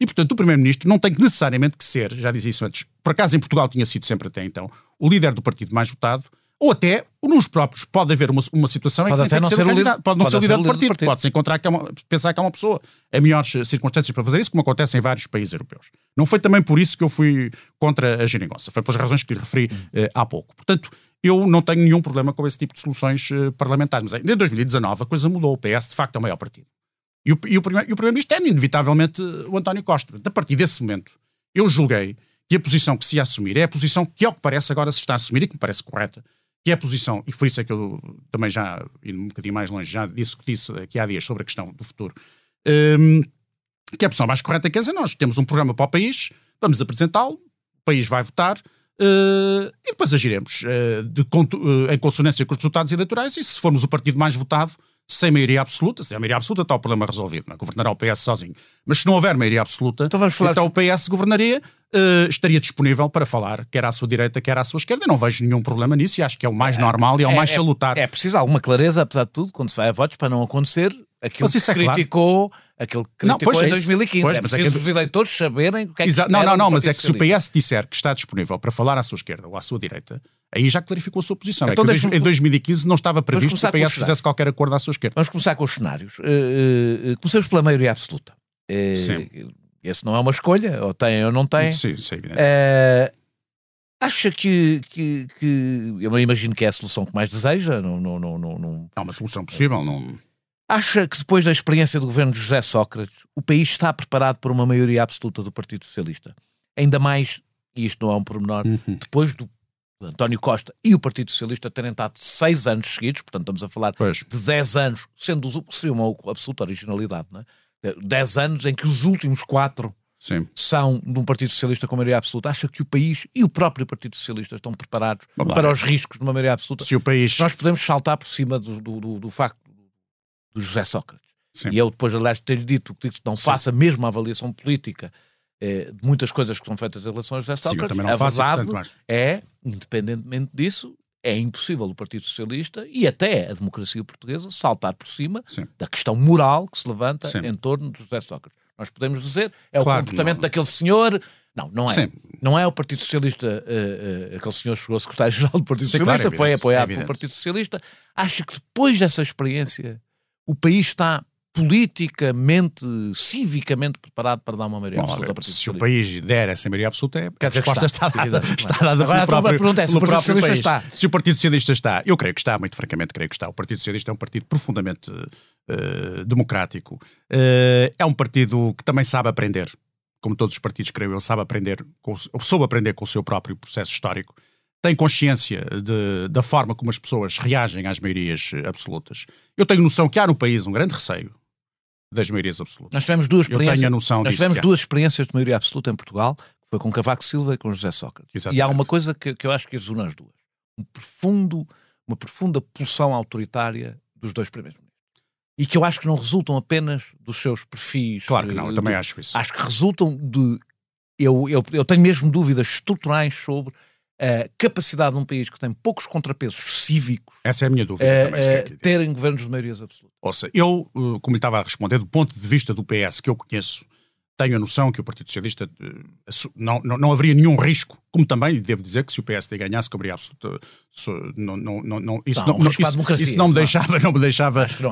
E, portanto, o primeiro-ministro não tem necessariamente que ser, já dizia isso antes, por acaso em Portugal tinha sido sempre até então, o líder do partido mais votado, ou até, nos próprios, pode haver uma situação em que tem que ser o candidato, pode não ser o líder do partido, pode-se encontrar pensar que há uma pessoa em melhores circunstâncias para fazer isso, como acontece em vários países europeus. Não foi também por isso que eu fui contra a geringonça, foi pelas razões que lhe referi há pouco. Portanto, eu não tenho nenhum problema com esse tipo de soluções parlamentares. Mas em 2019 a coisa mudou, o PS de facto é o maior partido. E o primeiro-ministro é inevitavelmente o António Costa. A partir desse momento, eu julguei que a posição que se ia assumir é a posição que, ao que parece, agora se está a assumir e que me parece correta, que é a posição, e foi isso é que eu também já, indo um bocadinho mais longe, já disse aqui há dias sobre a questão do futuro, que é a posição mais correta, quer dizer, nós temos um programa para o país, vamos apresentá-lo, o país vai votar, e depois agiremos em consonância com os resultados eleitorais, e se formos o partido mais votado, sem maioria absoluta, se há maioria absoluta está o problema resolvido, não é? Governará o PS sozinho. Mas se não houver maioria absoluta, então o PS governaria, estaria disponível para falar, quer à sua direita, quer à sua esquerda. Eu não vejo nenhum problema nisso e acho que é o mais normal e é o mais salutar. É preciso alguma clareza, apesar de tudo, quando se vai a votos, para não acontecer aquilo que criticou, em 2015. É preciso os eleitores saberem o que é que Não, mas é que se o PS disser que está disponível para falar à sua esquerda ou à sua direita, aí já clarificou a sua posição. Então, em 2015 não estava previsto que o PS fizesse qualquer acordo à sua esquerda. Vamos começar com os cenários. Começamos pela maioria absoluta. Sim. Esse não é uma escolha, ou tem ou não tem. Sim, é evidente. Acha que eu imagino que é a solução que mais deseja? Não é uma solução possível, não... Acha que depois da experiência do governo de José Sócrates, o país está preparado para uma maioria absoluta do Partido Socialista? Ainda mais, e isto não é um pormenor, depois do António Costa e o Partido Socialista terem estado 6 anos seguidos, portanto estamos a falar de 10 anos, seria uma absoluta originalidade, não é? 10 anos em que os últimos 4 são de um Partido Socialista com maioria absoluta. Acha que o país e o próprio Partido Socialista estão preparados para os riscos de uma maioria absoluta? Se o país... Nós podemos saltar por cima do facto do José Sócrates. Sim. E eu depois, aliás, de ter-lhe dito que não faça mesmo a avaliação política de muitas coisas que são feitas em relação a José Sócrates, a verdade é, independentemente disso, é impossível o Partido Socialista e até a democracia portuguesa saltar por cima da questão moral que se levanta em torno de José Sócrates. Nós podemos dizer, o comportamento daquele senhor... Não é. Não é o Partido Socialista, aquele senhor chegou a secretário-geral do Partido Socialista, foi apoiado pelo Partido Socialista. Acha que depois dessa experiência o país está politicamente, civicamente preparado para dar uma maioria absoluta ao Partido Socialista. Se o país Socialista? der essa maioria absoluta, a Quer dizer resposta está dada Agora, pelo próprio país. Está. Se o Partido Socialista está, eu creio que está, muito francamente creio que está. O Partido Socialista é um partido profundamente democrático. É um partido que também sabe aprender, como todos os partidos, creio eu, soube aprender com o seu próprio processo histórico. Tem consciência da forma como as pessoas reagem às maiorias absolutas. Eu tenho noção que há no país um grande receio das maiorias absolutas. Nós tivemos duas experiências. Eu tenho a noção Nós disso. tivemos duas experiências de maioria absoluta em Portugal, que foi com Cavaco Silva e com José Sócrates. Exatamente. E há uma coisa que eu acho que as une as duas. Uma profunda pulsão autoritária dos dois primeiros ministros. E que eu acho que não resultam apenas dos seus perfis. Claro que não, eu também acho isso. Acho que resultam de... Eu tenho mesmo dúvidas estruturais sobre a capacidade de um país que tem poucos contrapesos cívicos. Essa é a minha dúvida também. Terem governos de maiorias absolutas. Ou seja, eu, como lhe estava a responder, do ponto de vista do PS que eu conheço, tenho a noção que o Partido Socialista não haveria nenhum risco, como também lhe devo dizer que se o PSD ganhasse com maioria absoluta, isso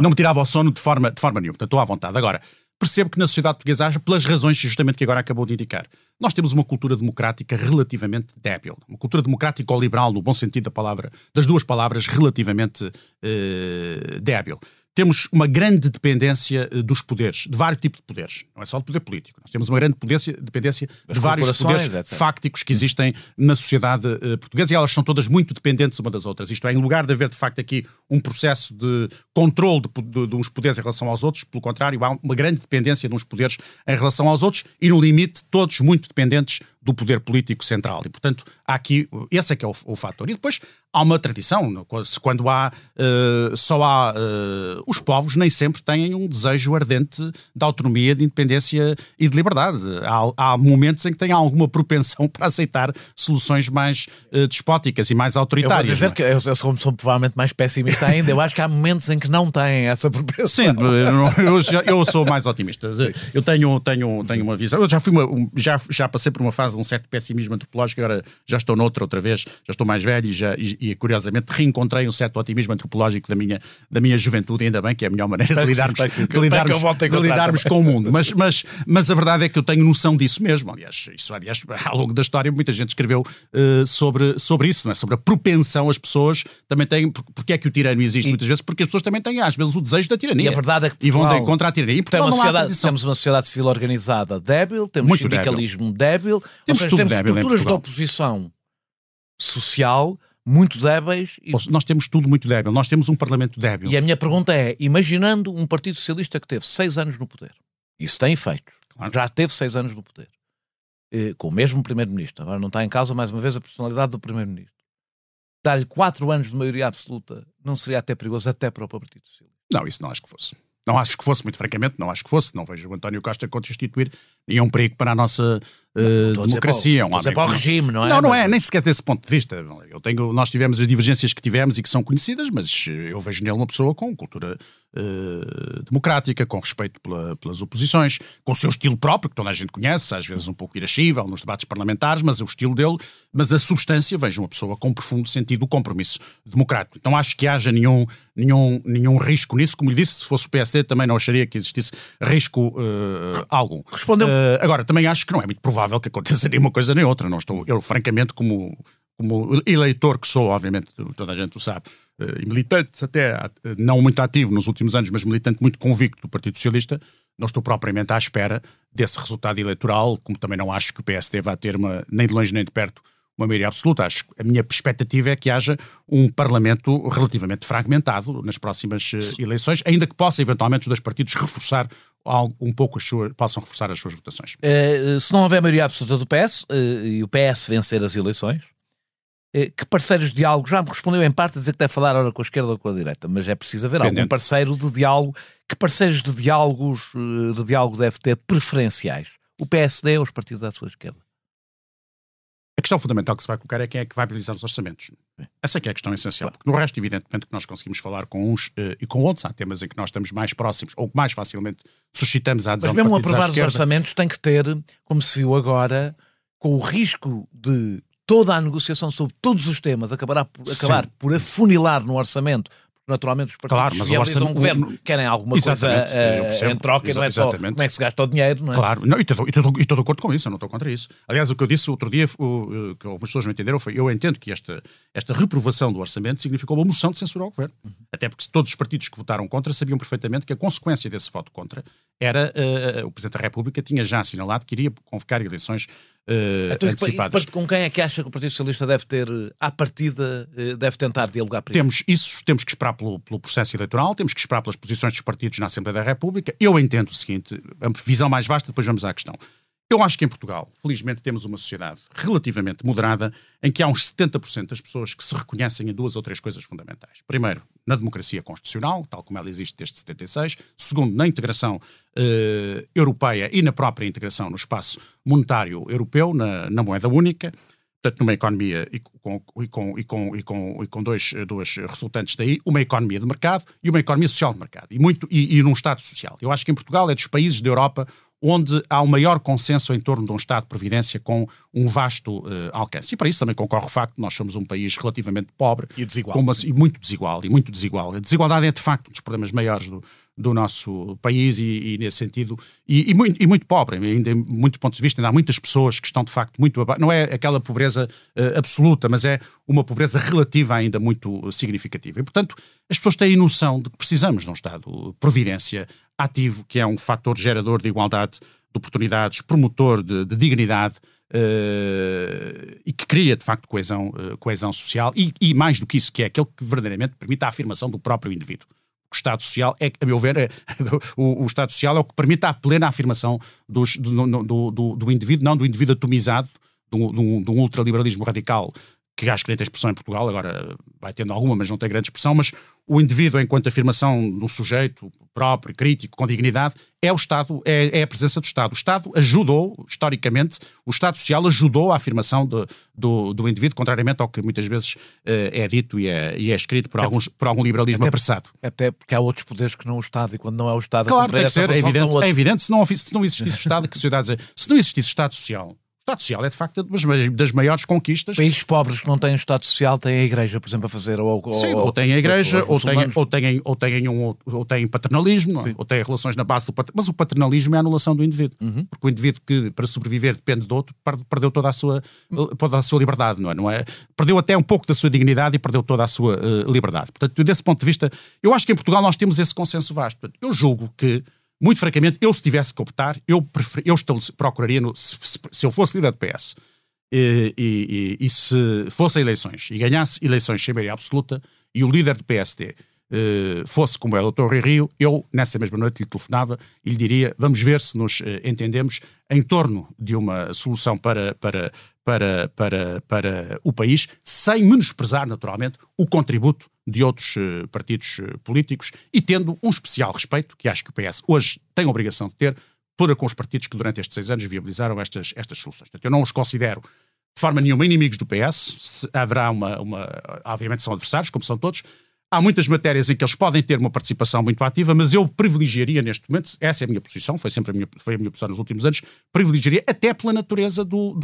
não me tirava o sono de forma nenhuma. Portanto, estou à vontade. Agora, percebo que na sociedade portuguesa, pelas razões justamente que agora acabou de indicar, nós temos uma cultura democrática relativamente débil. Uma cultura democrática ou liberal, no bom sentido da palavra, das duas palavras, relativamente débil. Temos uma grande dependência dos poderes, de vários tipos de poderes. Não é só do poder político. Nós temos uma grande dependência de vários poderes fácticos que existem na sociedade portuguesa e elas são todas muito dependentes uma das outras. Isto é, em lugar de haver, de facto, aqui um processo de controle de uns poderes em relação aos outros, pelo contrário, há uma grande dependência de uns poderes em relação aos outros e, no limite, todos muito dependentes do poder político central. E, portanto, há aqui, esse é que é o fator. E depois há uma tradição, quando só há os povos nem sempre têm um desejo ardente de autonomia, de independência e de liberdade. Há momentos em que têm alguma propensão para aceitar soluções mais despóticas e mais autoritárias. Eu vou dizer que eu sou provavelmente mais pessimista ainda. Eu acho que há momentos em que não têm essa propensão. Sim, eu sou mais otimista. Eu tenho uma visão. Eu já passei por uma fase de um certo pessimismo antropológico, agora já estou noutra outra vez, já estou mais velho e curiosamente reencontrei um certo otimismo antropológico da minha juventude, ainda bem que é a melhor maneira de lidarmos com o mundo. Mas a verdade é que eu tenho noção disso mesmo. Aliás, ao longo da história muita gente escreveu sobre isso, não é? Sobre a propensão as pessoas também têm. Porque é que o tirano existe muitas vezes? Porque as pessoas também têm às vezes o desejo da tirania. E a verdade é que vão de encontro à tirania. Temos uma sociedade civil organizada débil, temos muito sindicalismo débil. Temos estruturas de oposição social muito débeis. Nós temos tudo muito débil. Nós temos um parlamento débil. E a minha pergunta é, imaginando um Partido Socialista que teve 6 anos no poder, isso tem efeitos, claro. Já teve 6 anos no poder, com o mesmo Primeiro-Ministro, agora não está em causa mais uma vez a personalidade do Primeiro-Ministro, dar-lhe 4 anos de maioria absoluta não seria até perigoso até para o Partido Socialista? Não, isso não acho que fosse. Não acho que fosse, muito francamente, não acho que fosse. Não vejo o António Costa constituir nenhum perigo para a nossa democracia. É para o regime, não é? Não é, nem sequer desse ponto de vista. Nós tivemos as divergências que tivemos e que são conhecidas, mas eu vejo nele uma pessoa com cultura democrática, com respeito pelas oposições, com o seu estilo próprio, que toda a gente conhece, às vezes um pouco irascível nos debates parlamentares, mas o estilo dele, mas a substância, vejo uma pessoa com um profundo sentido do compromisso democrático. Não acho que haja nenhum risco nisso. Como lhe disse, se fosse o PSD também não acharia que existisse risco algum. Respondeu. Agora, também acho que não é muito provável que aconteça nem uma coisa nem outra. Não estou, eu francamente, como eleitor que sou, obviamente, toda a gente o sabe, e militante até, não muito ativo nos últimos anos, mas militante muito convicto do Partido Socialista, não estou propriamente à espera desse resultado eleitoral, como também não acho que o PSD vá ter nem de longe nem de perto uma maioria absoluta. Acho que a minha perspectiva é que haja um Parlamento relativamente fragmentado nas próximas eleições, ainda que possa eventualmente os dois partidos reforçar um pouco possam reforçar as suas votações. Se não houver maioria absoluta do PS e o PS vencer as eleições, que parceiros de diálogo, já me respondeu em parte a dizer que deve falar ora com a esquerda ou com a direita, mas é preciso haver algum parceiro de diálogo. Que parceiros de diálogo deve ter preferenciais? O PSD ou os partidos à sua esquerda? A questão fundamental que se vai colocar é quem é que vai priorizar os orçamentos. Essa é que é a questão essencial, porque no resto, evidentemente, que nós conseguimos falar com uns e com outros. Há temas em que nós estamos mais próximos ou que mais facilmente suscitamos a adesão. Mas mesmo aprovar os orçamentos tem que ter, como se viu agora, com o risco de toda a negociação sobre todos os temas acabar por afunilar no orçamento, naturalmente os partidos viabilizam um governo, querem alguma coisa em troca, e não é só como é que se gasta o dinheiro, não é? Claro, não, e estou de acordo com isso, eu não estou contra isso. Aliás, o que eu disse outro dia, que algumas pessoas não entenderam, foi: eu entendo que esta reprovação do orçamento significou uma moção de censura ao governo. Até porque todos os partidos que votaram contra sabiam perfeitamente que a consequência desse voto contra era o Presidente da República tinha já assinalado que iria convocar eleições antecipadas. Com quem é que acha que o Partido Socialista deve ter, à partida, deve tentar dialogar primeiro? Temos que esperar pelo processo eleitoral, temos que esperar pelas posições dos partidos na Assembleia da República. Eu entendo o seguinte, a visão mais vasta, depois vamos à questão. Eu acho que em Portugal, felizmente, temos uma sociedade relativamente moderada em que há uns 70% das pessoas que se reconhecem em 2 ou 3 coisas fundamentais. Primeiro, na democracia constitucional, tal como ela existe desde 76. Segundo, na integração europeia e na própria integração no espaço monetário europeu, na moeda única. Portanto, numa economia e com duas resultantes daí, uma economia de mercado e uma economia social de mercado. E num Estado social. Eu acho que em Portugal é dos países da Europa onde há o maior consenso em torno de um Estado de Previdência com um vasto alcance. E para isso também concorre o facto de nós somos um país relativamente pobre e desigual. E muito desigual. A desigualdade é, de facto, um dos problemas maiores do nosso país e nesse sentido, e muito pobre, ainda em muitos pontos de vista. Ainda há muitas pessoas que estão, de facto, muito abaixo. Não é aquela pobreza absoluta, mas é uma pobreza relativa ainda muito significativa. E, portanto, as pessoas têm noção de que precisamos de um Estado de Previdência ativo, que é um fator gerador de igualdade de oportunidades, promotor de dignidade, e que cria, de facto, coesão social e mais do que isso, que é aquele que verdadeiramente permite a afirmação do próprio indivíduo. O Estado Social a meu ver, o Estado Social é o que permite a plena afirmação do indivíduo, não do indivíduo atomizado, de um ultraliberalismo radical, que acho que nem tem expressão em Portugal, agora vai tendo alguma, mas não tem grande expressão, mas o indivíduo, enquanto afirmação do sujeito próprio, crítico, com dignidade, é o Estado, é a presença do Estado. O Estado ajudou, historicamente, o Estado Social ajudou a afirmação do indivíduo, contrariamente ao que muitas vezes é dito e é escrito por algum liberalismo apressado. Até porque há outros poderes que não o Estado, e quando não é o Estado... Claro, tem que ser, é evidente, se não existisse o Estado, que a sociedade dizer, se não existisse Estado Social... O Estado Social é, de facto, das maiores conquistas. Países pobres que não têm o Estado Social têm a Igreja, por exemplo, a fazer... ou têm a Igreja, ou têm paternalismo, ou têm relações na base do paternalismo. Mas o paternalismo é a anulação do indivíduo. Porque o indivíduo que, para sobreviver, depende do outro, perdeu toda a sua liberdade, não é? Perdeu até um pouco da sua dignidade e perdeu toda a sua liberdade. Portanto, desse ponto de vista, eu acho que em Portugal nós temos esse consenso vasto. Portanto, eu julgo que, muito francamente, se tivesse que optar, eu procuraria, se eu fosse líder do PS e se fossem eleições e ganhasse eleições sem maioria absoluta e o líder do PSD fosse como é o Dr. Rui Rio, eu nessa mesma noite lhe telefonava e lhe diria: vamos ver se nos entendemos em torno de uma solução para o país, sem menosprezar naturalmente o contributo de outros partidos políticos e tendo um especial respeito, que acho que o PS hoje tem a obrigação de ter, para com os partidos que durante estes 6 anos viabilizaram estas soluções. Portanto, eu não os considero de forma nenhuma inimigos do PS, haverá obviamente são adversários, como são todos. Há muitas matérias em que eles podem ter uma participação muito ativa, mas eu privilegiaria neste momento, essa é a minha posição, foi a minha posição nos últimos anos, privilegiaria até pela natureza do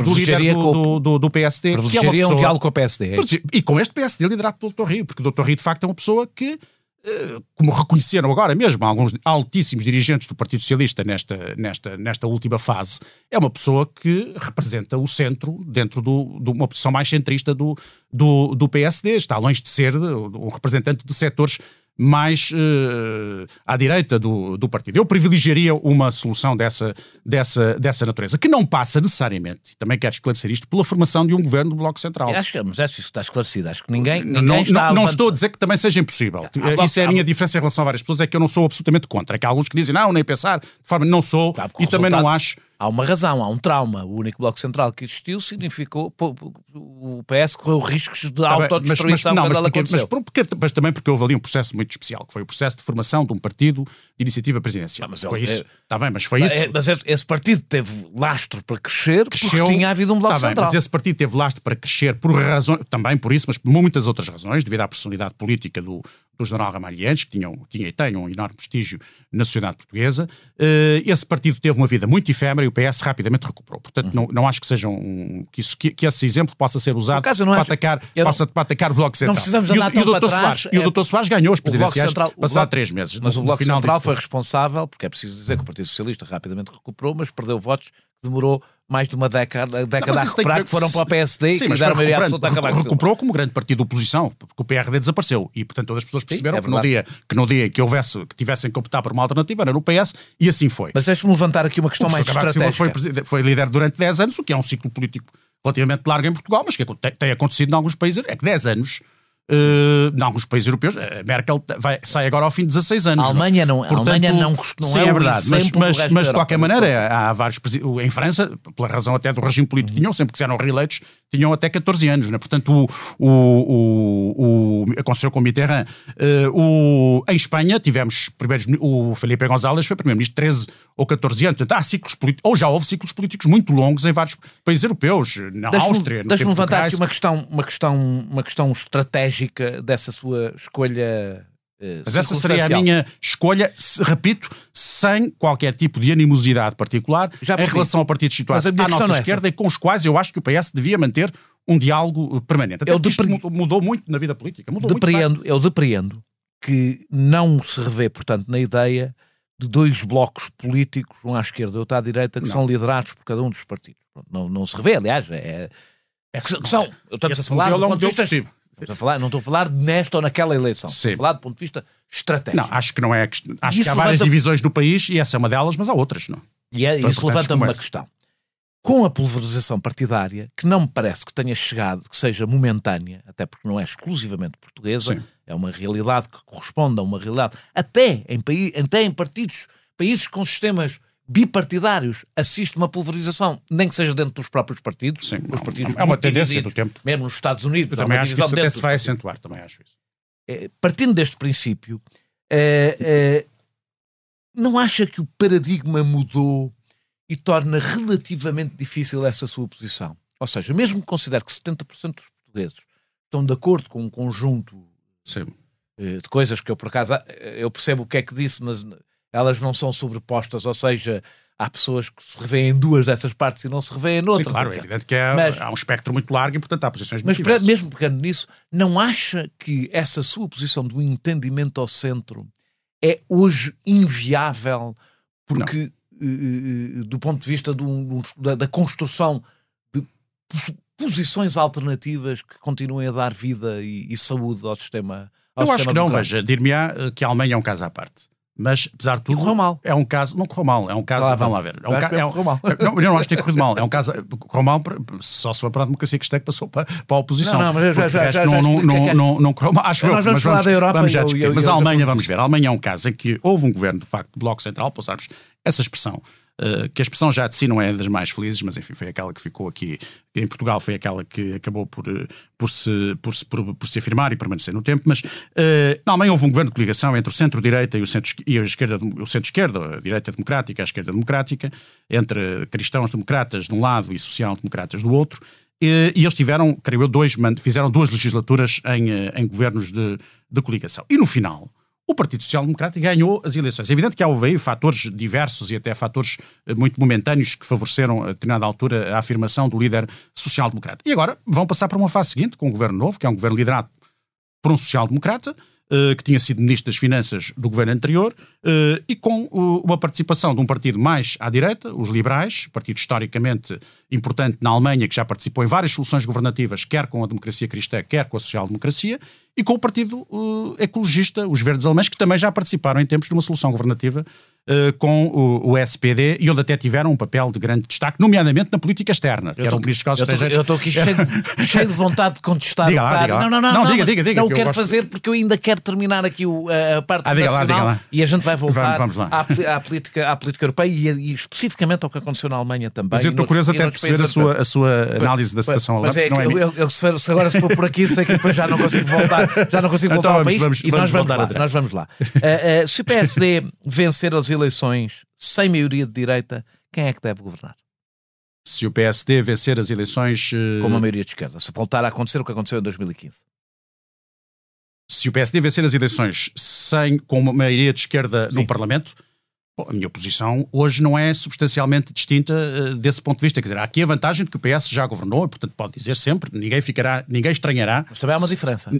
líder do PSD. Privilegiaria que é um diálogo com o PSD. E com este PSD liderado pelo Dr. Rio, porque o Dr. Rio de facto é uma pessoa que, como reconheceram agora mesmo alguns altíssimos dirigentes do Partido Socialista nesta última fase, é uma pessoa que representa o centro dentro de uma posição mais centrista do PSD. Está longe de ser um representante de setores mais à direita do partido. Eu privilegiaria uma solução dessa natureza, que não passa necessariamente, e também quero esclarecer isto, pela formação de um governo do Bloco Central. Mas acho que isso está esclarecido. Acho que ninguém não estou a dizer que também seja impossível. Isso é a minha diferença em relação a várias pessoas, é que eu não sou absolutamente contra. É que há alguns que dizem, não, nem pensar, de forma não sou, e também não acho... Há uma razão, há um trauma. O único Bloco Central que existiu significou o PS correu riscos de autodestruição quando ela aconteceu. Mas também porque houve ali um processo muito especial, que foi o processo de formação de um partido de iniciativa presidencial. Foi isso. Está bem, mas foi isso. Mas esse partido teve lastro para crescer porque tinha havido um Bloco Central. Mas esse partido teve lastro para crescer por razões, também por isso, mas por muitas outras razões, devido à personalidade política do do general Ramalhianes, que tinha e tem um enorme prestígio na sociedade portuguesa. Esse partido teve uma vida muito efêmera e o PS rapidamente recuperou. Portanto, não acho que seja que esse exemplo possa ser usado para atacar o Bloco Central. Não precisamos andar tão para trás. E o Dr. Soares ganhou as presidenciais passado 3 meses. Mas o Bloco Central foi responsável, porque é preciso dizer que o Partido Socialista rapidamente recuperou, mas perdeu votos que demorou mais de uma década a recuperar, que foram para o PSD e que deram a maioria absoluta a acabar com recuperou como grande partido de oposição, porque o PRD desapareceu e, portanto, todas as pessoas perceberam que no dia que tivessem que optar por uma alternativa era no PS e assim foi. Mas deixe-me levantar aqui uma questão mais estratégica. Foi líder durante 10 anos, o que é um ciclo político relativamente largo em Portugal, mas que tem acontecido em alguns países. É que 10 anos... em alguns países europeus, a Merkel sai agora ao fim de 16 anos. A Alemanha não sim, é verdade, mas de qualquer maneira há vários em França, pela razão até do regime político, sempre que eram reeleitos, tinham até 14 anos, né? Portanto aconteceu com o Mitterrand. Em Espanha tivemos o Felipe González foi primeiro-ministro 13 ou 14 anos, portanto há ciclos políticos, ou já houve ciclos políticos muito longos em vários países europeus, na Áustria. Deixa-me levantar aqui uma questão estratégica dessa sua escolha. Mas essa seria a minha escolha, repito, sem qualquer tipo de animosidade particular em relação a partidos situados à nossa esquerda e com os quais eu acho que o PS devia manter um diálogo permanente. Até porque isto mudou muito na vida política. Eu depreendo que não se revê, portanto, na ideia de 2 blocos políticos, um à esquerda e outro à direita, que são liderados por cada um dos partidos. Não se revê, aliás. Estamos a falar do ponto de vista possível. Não estou a falar nesta ou naquela eleição. Estou a falar do ponto de vista estratégico. Não, acho que não é. Acho que há várias divisões no país e essa é uma delas, mas há outras, não? Isso levanta-me uma questão. Com a pulverização partidária, que não me parece que tenha chegado, que seja momentânea, até porque não é exclusivamente portuguesa, é uma realidade que corresponde a uma realidade, até em países com sistemas bipartidários, assiste uma pulverização, nem que seja dentro dos próprios partidos. Sim, os partidos é uma tendência do tempo. Mesmo nos Estados Unidos. Eu também acho que isso até se vai acentuar, também acho isso. Partindo deste princípio, não acha que o paradigma mudou e torna relativamente difícil essa sua posição? Ou seja, mesmo que considere que 70% dos portugueses estão de acordo com um conjunto de coisas que eu, por acaso, eu percebo o que é que disse, mas elas não são sobrepostas, ou seja, há pessoas que se revêem em 2 dessas partes e não se revêem em outras. Sim, claro, é evidente que há um espectro muito largo e, portanto, há posições muito diversas. Mas mesmo pegando nisso, não acha que essa sua posição do entendimento ao centro é hoje inviável porque, do ponto de vista da construção de posições alternativas que continuem a dar vida e saúde ao sistema? Eu acho que não, veja, dir-me-á que a Alemanha é um caso à parte. Mas, apesar de tudo, correu mal. É um caso, não correu mal, é um caso, vamos lá ver. Correu mal. Eu não acho que tenha corrido mal, é um caso, correu mal só se for para a democracia cristã que passou para a oposição. Não correu mal, acho eu, mas vamos já discutir. Mas a Alemanha, vamos ver, a Alemanha é um caso em que houve um governo, de facto, de Bloco Central, para usarmos essa expressão, que a expressão já de si não é das mais felizes, mas enfim, foi aquela que ficou aqui em Portugal, foi aquela que acabou por se afirmar e permanecer no tempo, mas na Alemanha houve um governo de coligação entre o centro-direita e a centro-esquerda, a direita democrática e a esquerda democrática, entre cristãos-democratas de um lado e social-democratas do outro, e eles tiveram, creio eu, fizeram 2 legislaturas em governos de coligação. E no final, o Partido Social Democrático ganhou as eleições. É evidente que houve aí fatores diversos e até fatores muito momentâneos que favoreceram, a determinada altura, a afirmação do líder social-democrata. E agora vão passar para uma fase seguinte, com um governo novo, que é um governo liderado por um social-democrata, que tinha sido ministro das Finanças do governo anterior, e com uma participação de um partido mais à direita, os liberais, partido historicamente importante na Alemanha, que já participou em várias soluções governativas, quer com a democracia cristã, quer com a social-democracia, e com o partido ecologista, os verdes alemães, que também já participaram em tempos de uma solução governativa com o SPD, e onde até tiveram um papel de grande destaque, nomeadamente na política externa, que eram ministros dos Negócios Estrangeiros. Eu estou aqui cheio de vontade de contestar. Diga lá. Diga. Não o quero fazer porque eu ainda quero terminar aqui a parte nacional diga lá. E a gente vai voltar Vamos lá. à política europeia e especificamente ao que aconteceu na Alemanha também. Mas eu estou curioso até de perceber a sua análise da situação alemã. Mas agora se for por aqui sei que depois já não consigo voltar ao país e nós vamos lá. Se o PSD vencer as eleições sem maioria de direita, quem é que deve governar? Se o PSD vencer as eleições com uma maioria de esquerda, se voltar a acontecer o que aconteceu em 2015. Se o PSD vencer as eleições com uma maioria de esquerda no Parlamento, a minha posição hoje não é substancialmente distinta desse ponto de vista. Quer dizer, há aqui a vantagem de que o PS já governou e, portanto, pode dizer sempre, ninguém estranhará. Mas também há uma diferença.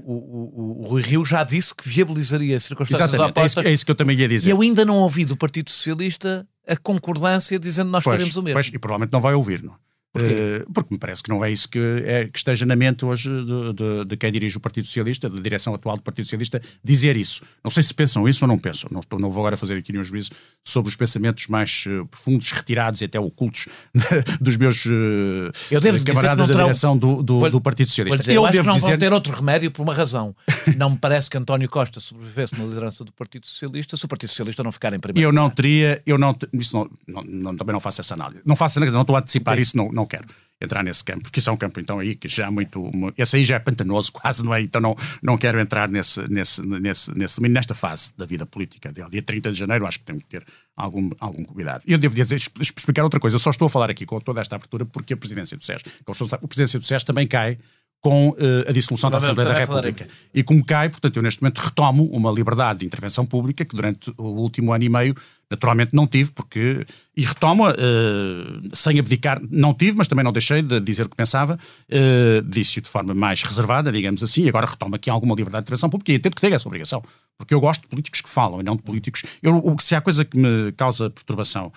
O Rui Rio já disse que viabilizaria circunstâncias opostas. É isso que eu também ia dizer. E eu ainda não ouvi do Partido Socialista a concordância dizendo nós faremos o mesmo. Pois, e provavelmente não vai ouvir, não? Porque me parece que não é isso que esteja na mente hoje de quem dirige o Partido Socialista, da direção atual do Partido Socialista, dizer isso. Não sei se pensam isso ou não pensam. Não vou agora fazer aqui nenhum juízo sobre os pensamentos mais profundos, retirados e até ocultos dos meus camaradas da direção do Partido Socialista. Eu acho que não vão ter outro remédio por uma razão. Não me parece que António Costa sobrevivesse na liderança do Partido Socialista se o Partido Socialista não ficar em primeiro lugar. Também não faço essa análise. Não estou a antecipar isso, não quero entrar nesse campo, porque isso é um campo então aí que já esse aí já é pantanoso quase, não é? Então não quero entrar nesse domínio, nesta fase da vida política. Dia 30 de janeiro acho que temos que ter algum cuidado. E eu devo explicar outra coisa, eu só estou a falar aqui com toda esta abertura porque a presidência do SES, também cai com a dissolução da Assembleia da República. E como cai, portanto, eu neste momento retomo uma liberdade de intervenção pública que durante o último ano e meio naturalmente não tive, e retomo sem abdicar, não tive, mas também não deixei de dizer o que pensava, disse-o de forma mais reservada, digamos assim, e agora retomo aqui alguma liberdade de intervenção pública e entendo que tenho essa obrigação, porque eu gosto de políticos que falam e não de políticos... Se há coisa que me causa perturbação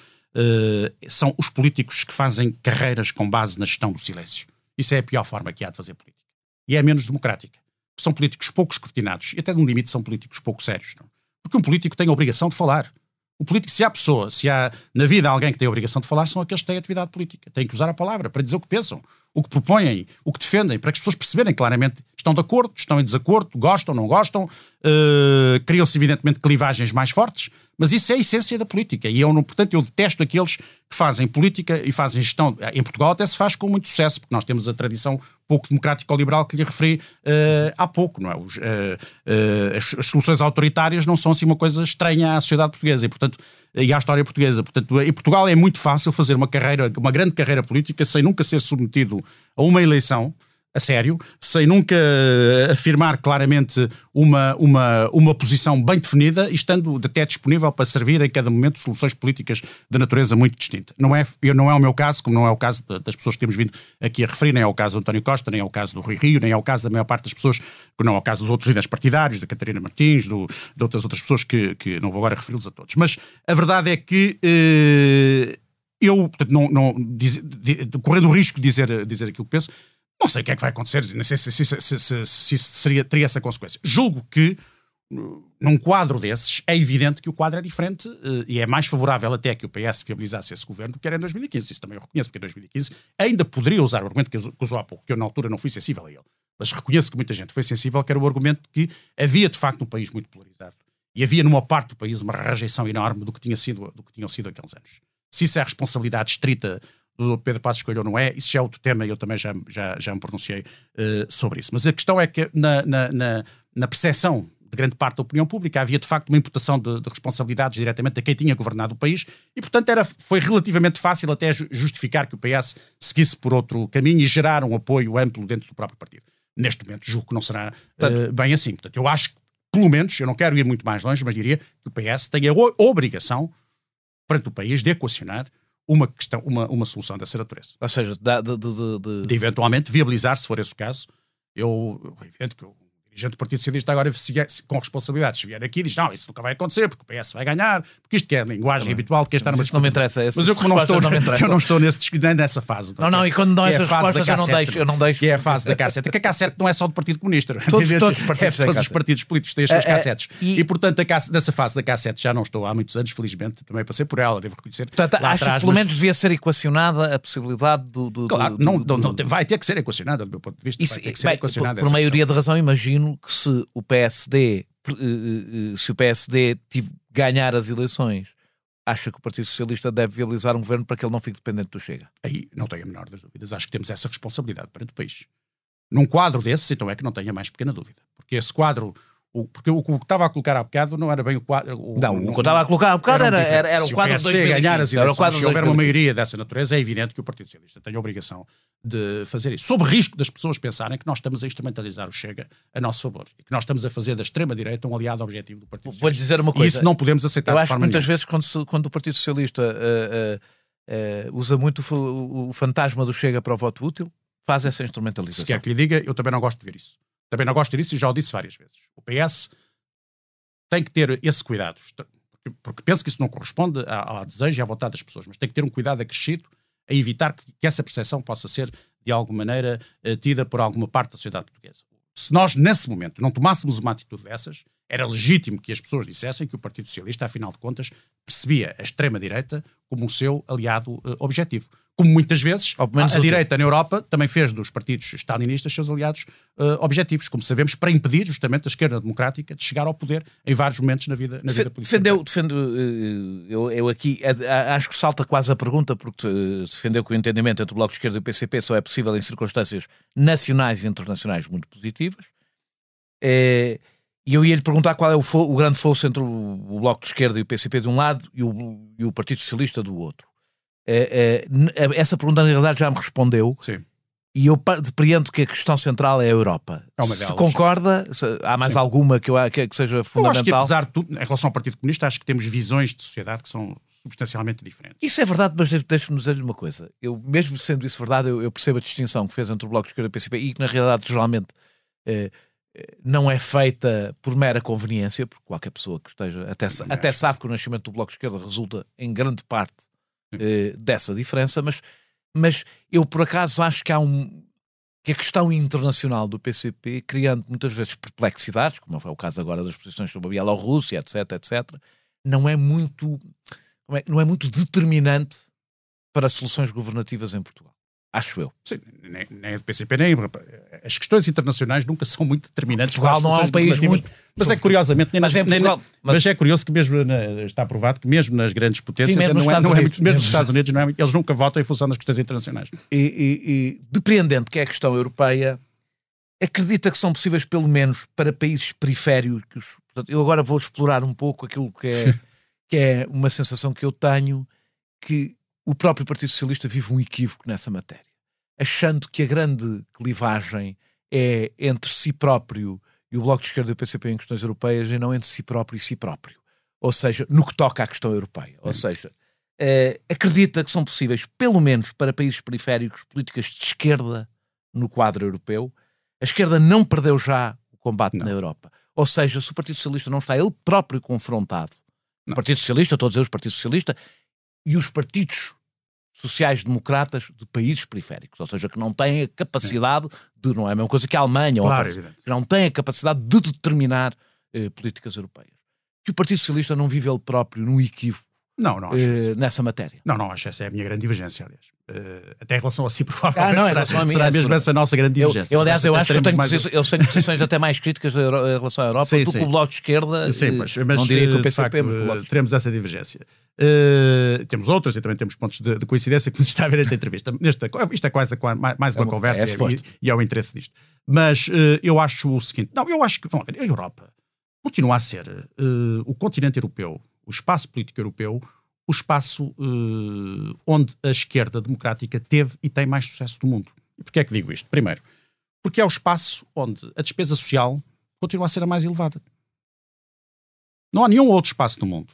são os políticos que fazem carreiras com base na gestão do silêncio. Isso é a pior forma que há de fazer política. E é menos democrática. São políticos pouco escrutinados e até num limite são políticos pouco sérios. Não? Porque um político tem a obrigação de falar. O político, se há na vida alguém que tem a obrigação de falar, são aqueles que têm atividade política. Têm que usar a palavra para dizer o que pensam, o que propõem, o que defendem, para que as pessoas perceberem claramente estão de acordo, estão em desacordo, gostam, não gostam, criam-se evidentemente clivagens mais fortes, mas isso é a essência da política. E portanto, eu detesto aqueles que fazem política e fazem gestão. Em Portugal até se faz com muito sucesso, porque nós temos a tradição pouco democrática ou liberal que lhe referi há pouco. Não é? As soluções autoritárias não são assim uma coisa estranha à sociedade portuguesa e à história portuguesa. Portanto, em Portugal é muito fácil fazer uma grande carreira política sem nunca ser submetido a uma eleição a sério, sem nunca afirmar claramente uma posição bem definida e estando até disponível para servir em cada momento soluções políticas de natureza muito distinta. Não é o meu caso, como não é o caso das pessoas que temos vindo aqui a referir, nem é o caso do António Costa, nem é o caso do Rui Rio, nem é o caso da maior parte das pessoas, que não é o caso dos outros líderes partidários, da Catarina Martins, de outras pessoas que não vou agora referi-los a todos. Mas a verdade é que eu, portanto, correndo o risco de dizer aquilo que penso, não sei o que é que vai acontecer, não sei se teria essa consequência. Julgo que, num quadro desses, é evidente que o quadro é diferente e é mais favorável até que o PS viabilizasse esse governo do que era em 2015. Isso também eu reconheço, porque em 2015 ainda poderia usar o argumento que usou há pouco, que eu na altura não fui sensível a ele. Mas reconheço que muita gente foi sensível, que era o argumento de que havia de facto um país muito polarizado. E havia numa parte do país uma rejeição enorme do que tinham sido aqueles anos. Se isso é a responsabilidade estrita do Pedro Passos Coelho ou não é, isso já é outro tema e eu também já me pronunciei sobre isso. Mas a questão é que na percepção de grande parte da opinião pública havia de facto uma imputação de responsabilidades diretamente a quem tinha governado o país e portanto foi relativamente fácil até justificar que o PS seguisse por outro caminho e gerar um apoio amplo dentro do próprio partido. Neste momento julgo que não será bem assim. Portanto, eu acho que, pelo menos, eu não quero ir muito mais longe, mas diria que o PS tem a obrigação perante o país de equacionar uma solução dessa natureza. Ou seja, de eventualmente viabilizar, se for esse o caso. É evidente que o dirigente do Partido Socialista agora com responsabilidades, se vier aqui e diz, não, isso nunca vai acontecer, porque o PS vai ganhar, porque isto que é a linguagem habitual, que é estar numa discussão. Não me interessa. Mas eu não estou nessa fase. Não, e quando dão essas respostas eu não deixo. Que é a fase da cassete. Que a cassete não é só do Partido Comunista. Todos os partidos políticos têm as suas cassetes. E portanto, nessa fase da cassete já não estou há muitos anos, felizmente, também passei por ela, devo reconhecer. Portanto, acho que pelo menos devia ser equacionada a possibilidade do... Claro, vai ter que ser equacionada, do meu ponto de vista. Vai ter que ser equacionada. Por maioria de razão, imagino que se o PSD ganhar as eleições, acha que o Partido Socialista deve viabilizar um governo para que ele não fique dependente do Chega? Aí não tenho a menor das dúvidas. Acho que temos essa responsabilidade perante o país. Num quadro desses, então é que não tenho a mais pequena dúvida. Porque esse quadro... Porque o que estava a colocar há bocado não era bem o quadro... o que eu estava a colocar há bocado era o quadro de 2015. Ganhar as eleições, se houver uma maioria dessa natureza, é evidente que o Partido Socialista tem a obrigação de fazer isso, sob risco das pessoas pensarem que nós estamos a instrumentalizar o Chega a nosso favor e que nós estamos a fazer da extrema-direita um aliado objetivo do Partido Socialista. Vou dizer uma coisa. E isso não podemos aceitar. Eu acho que muitas vezes quando o Partido Socialista usa muito o fantasma do Chega para o voto útil, faz essa instrumentalização. Se quer que lhe diga, eu também não gosto de ver isso. Também não gosto de ver isso e já o disse várias vezes. O PS tem que ter esse cuidado, porque penso que isso não corresponde ao desejo e à vontade das pessoas, mas tem que ter um cuidado acrescido a evitar que essa percepção possa ser, de alguma maneira, tida por alguma parte da sociedade portuguesa. Se nós, nesse momento, não tomássemos uma atitude dessas, era legítimo que as pessoas dissessem que o Partido Socialista, afinal de contas, percebia a extrema-direita como o seu aliado objetivo. Como muitas vezes a direita na Europa também fez dos partidos stalinistas seus aliados objetivos, como sabemos, para impedir justamente a esquerda democrática de chegar ao poder em vários momentos na vida política. Eu aqui acho que salta quase a pergunta, porque defendeu que o entendimento entre o Bloco de Esquerda e o PCP só é possível em circunstâncias nacionais e internacionais muito positivas. E eu ia-lhe perguntar qual é o grande fosso entre o Bloco de Esquerda e o PCP de um lado e o Partido Socialista do outro. Essa pergunta na realidade já me respondeu. Sim. E eu depreendo que a questão central é a Europa. Se concorda, há mais alguma que seja fundamental? Eu acho que, apesar de tudo, em relação ao Partido Comunista, acho que temos visões de sociedade que são substancialmente diferentes. Isso é verdade, mas deixe-me dizer-lhe uma coisa. Eu, mesmo sendo isso verdade, eu percebo a distinção que fez entre o Bloco de Esquerda e o PCP e que, na realidade, geralmente não é feita por mera conveniência, porque qualquer pessoa que esteja até sabe que o nascimento do Bloco de Esquerda resulta em grande parte dessa diferença, mas eu por acaso acho que que a questão internacional do PCP, criando muitas vezes perplexidades, como é o caso agora das posições sobre a Bielorrússia, etc., não é muito determinante para soluções governativas em Portugal. Acho eu. Sim, nem do PCP, nem... As questões internacionais nunca são muito determinantes. Portugal não é um país muito... Mas é curiosamente... Mas é curioso que mesmo... Está provado que mesmo nas grandes potências... Sim, mesmo nos Estados Unidos, eles nunca votam em função das questões internacionais. E depreendendo que é a questão europeia, acredita que são possíveis, pelo menos, para países periféricos... Portanto, eu agora vou explorar um pouco aquilo que é uma sensação que eu tenho, que o próprio Partido Socialista vive um equívoco nessa matéria, achando que a grande clivagem é entre si próprio e o Bloco de Esquerda e o PCP em questões europeias e não entre si próprio e si próprio. Ou seja, no que toca à questão europeia. Ou seja, acredita que são possíveis, pelo menos para países periféricos, políticas de esquerda no quadro europeu. A esquerda não perdeu já o combate na Europa. Ou seja, se o Partido Socialista não está ele próprio confrontado, o Partido Socialista, estou a dizer os Partidos Socialistas, e os partidos sociais-democratas de países periféricos, ou seja, que não têm a capacidade de, não é a mesma coisa que a Alemanha, claro, ou que não têm a capacidade de determinar políticas europeias. Que o Partido Socialista não vive ele próprio num equívoco nessa matéria. Não, acho que essa é a minha grande divergência, aliás. Até em relação a si, provavelmente será mesmo essa a nossa grande divergência. Aliás, eu acho que eu tenho posições até mais críticas em relação à Europa do que o Bloco de Esquerda. Sim, mas não diria que o PCP, mas teremos essa divergência. Temos outras e também temos pontos de coincidência que nos está a ver esta entrevista. Isto é quase mais uma conversa e é o interesse disto. Mas eu acho o seguinte, eu acho que, vamos ver, a Europa continua a ser o continente europeu, o espaço político europeu, o espaço onde a esquerda democrática teve e tem mais sucesso do mundo. E porquê é que digo isto? Primeiro, porque é o espaço onde a despesa social continua a ser a mais elevada. Não há nenhum outro espaço do mundo,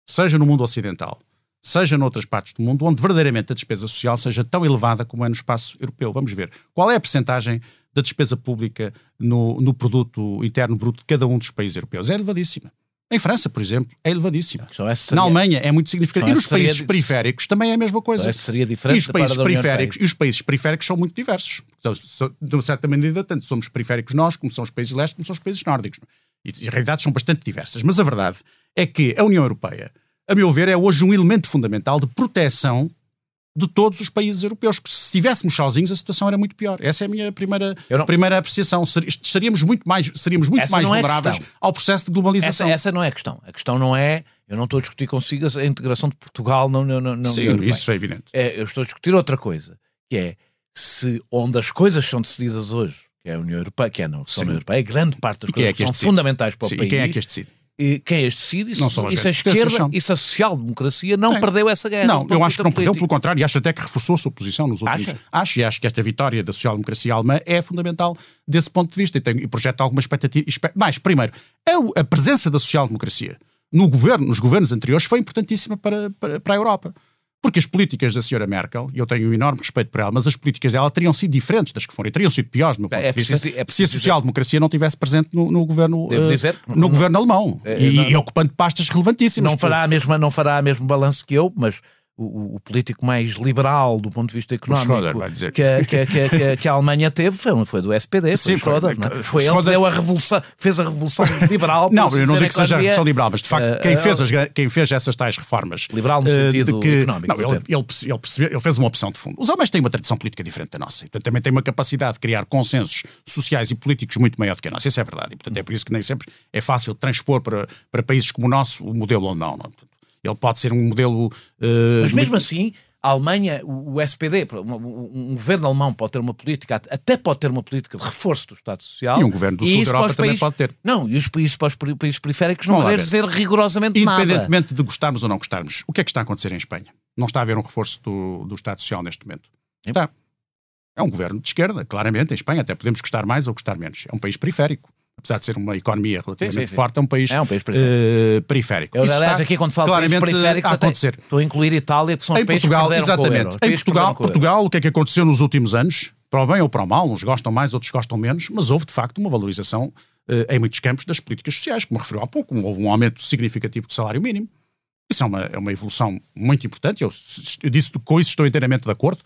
seja no mundo ocidental, seja noutras partes do mundo, onde verdadeiramente a despesa social seja tão elevada como é no espaço europeu. Vamos ver. Qual é a percentagem da despesa pública no produto interno bruto de cada um dos países europeus? É elevadíssima. Em França, por exemplo, é elevadíssima. Na Alemanha é muito significativo. E nos países periféricos também é a mesma coisa. Seria diferente. E os países periféricos são muito diversos. De uma certa medida, tanto somos periféricos nós, como são os países leste, como são os países nórdicos. E as realidades são bastante diversas. Mas a verdade é que a União Europeia, a meu ver, é hoje um elemento fundamental de proteção de todos os países europeus. Se estivéssemos sozinhos, a situação era muito pior. Essa é a minha primeira apreciação. Seríamos muito mais vulneráveis ao processo de globalização. Essa não é a questão. A questão não é... Eu não estou a discutir consigo a integração de Portugal na União Europeia. Isso é evidente. Eu estou a discutir outra coisa, que é se onde as coisas são decididas hoje, que é a União Europeia, que é a União Europeia, grande parte das coisas são fundamentais para o país. E quem é que as decide? quem as decide, Não são as e se a esquerda e se a social-democracia não perdeu essa guerra. Não, eu acho que não perdeu, pelo contrário, e acho até que reforçou a sua posição nos últimos anos. Acho que esta vitória da social-democracia alemã é fundamental desse ponto de vista e projeta alguma expectativa. Mas, primeiro, a presença da social-democracia nos governos anteriores foi importantíssima para a Europa. Porque as políticas da senhora Merkel, e eu tenho um enorme respeito por ela, mas as políticas dela teriam sido diferentes das que foram, e teriam sido piores, do meu ponto de vista, se a social-democracia não estivesse presente no governo, governo alemão, e ocupando pastas relevantíssimas. Não fará a mesmo balanço que eu, mas o político mais liberal do ponto de vista económico que a Alemanha teve foi do SPD, foi o Schröder. Foi ele que deu fez a revolução liberal. Não, eu não digo que seja a revolução liberal, mas de facto quem fez essas tais reformas... Liberal no sentido económico. Ele fez uma opção de fundo. Os alemães têm uma tradição política diferente da nossa, e portanto também têm uma capacidade de criar consensos sociais e políticos muito maior do que a nossa. Isso é verdade, e portanto é por isso que nem sempre é fácil transpor para países como o nosso o modelo alemão. Ele pode ser um modelo... Mas mesmo assim, a Alemanha, o SPD, um governo alemão pode ter uma política, até pode ter uma política de reforço do Estado Social. E um governo do sul da Europa também pode ter. Não, e os países para os países periféricos não querem dizer rigorosamente nada. Independentemente de gostarmos ou não gostarmos, o que é que está a acontecer em Espanha? Não está a haver um reforço do Estado Social neste momento? Está. É um governo de esquerda, claramente, em Espanha. Até podemos gostar mais ou gostar menos. É um país periférico. Apesar de ser uma economia relativamente forte, é um país periférico. Eu, aliás, aqui quando falo de países periféricos, estou a incluir Itália, que são os países Portugal, que perderam exatamente. com o euro. Em Portugal, o que é que aconteceu nos últimos anos? Para o bem ou para o mal, uns gostam mais, outros gostam menos, mas houve, de facto, uma valorização em muitos campos das políticas sociais, como referiu há pouco. Houve um aumento significativo do salário mínimo. Isso é uma evolução muito importante. Eu disse que com isso estou inteiramente de acordo.